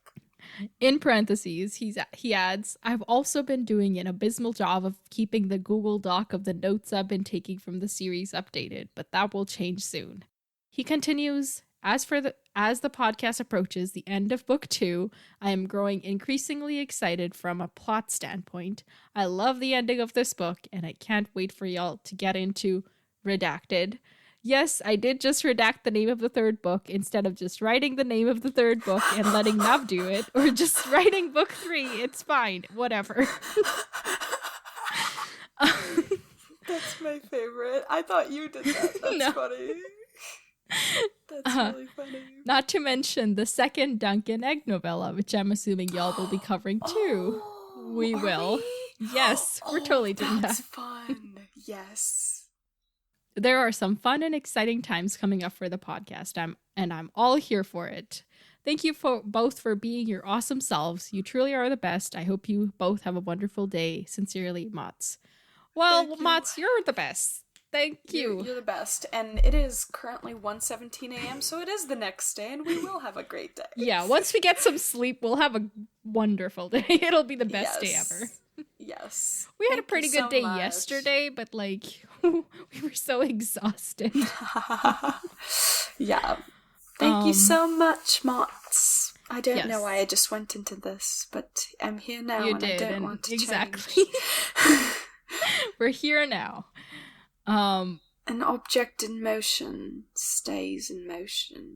In parentheses, he adds, "I've also been doing an abysmal job of keeping the Google Doc of the notes I've been taking from the series updated, but that will change soon." He continues, as the podcast approaches the end of book 2, I am growing increasingly excited from a plot standpoint. I love the ending of this book, and I can't wait for y'all to get into Redacted. Yes, I did just redact the name of the 3rd book instead of just writing the name of the 3rd book and letting Nav do it, or just writing book 3. It's fine. Whatever. That's my favorite. I thought you did that. That's funny. That's really funny. Not to mention the 2nd Dunk and Egg novella, which I'm assuming y'all will be covering too. We will. Yes, we're totally doing that. That's fun. Yes. there are some fun and exciting times coming up for the podcast. I'm all here for it. Thank you both for being your awesome selves. You truly are the best. I hope you both have a wonderful day. Sincerely, Mots. Well, Mots, you're the best. Thank you. You're the best. And it is currently 1:17 a.m., so it is the next day, and we will have a great day. Yeah, once we get some sleep, we'll have a wonderful day. It'll be the best day ever. Yes. We had a pretty good day yesterday, but we were so exhausted. Yeah. Thank you so much, Mots. I don't know why I just went into this, but I'm here now I don't want to exactly. change. We're here now. An object in motion stays in motion.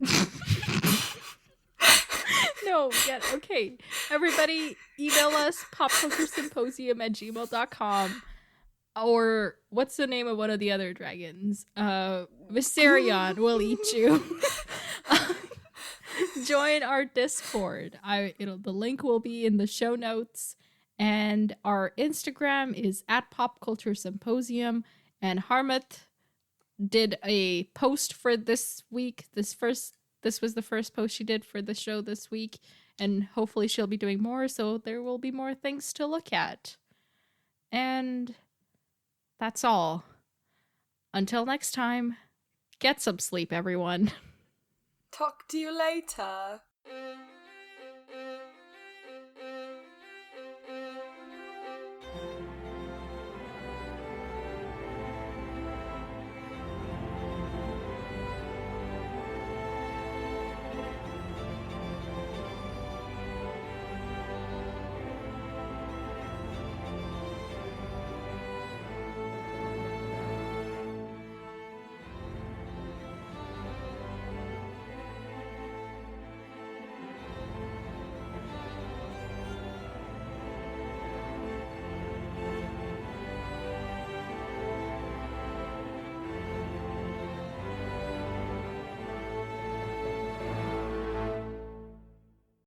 No, okay. Everybody, email us, popculturesymposium@gmail.com. Or, what's the name of one of the other dragons? Viserion will eat you. Join our Discord. The link will be in the show notes. And our Instagram is @popculturesymposium. And Harmut did a post for this week. This was the first post she did for the show this week. And hopefully she'll be doing more, so there will be more things to look at. And that's all. Until next time, get some sleep, everyone. Talk to you later.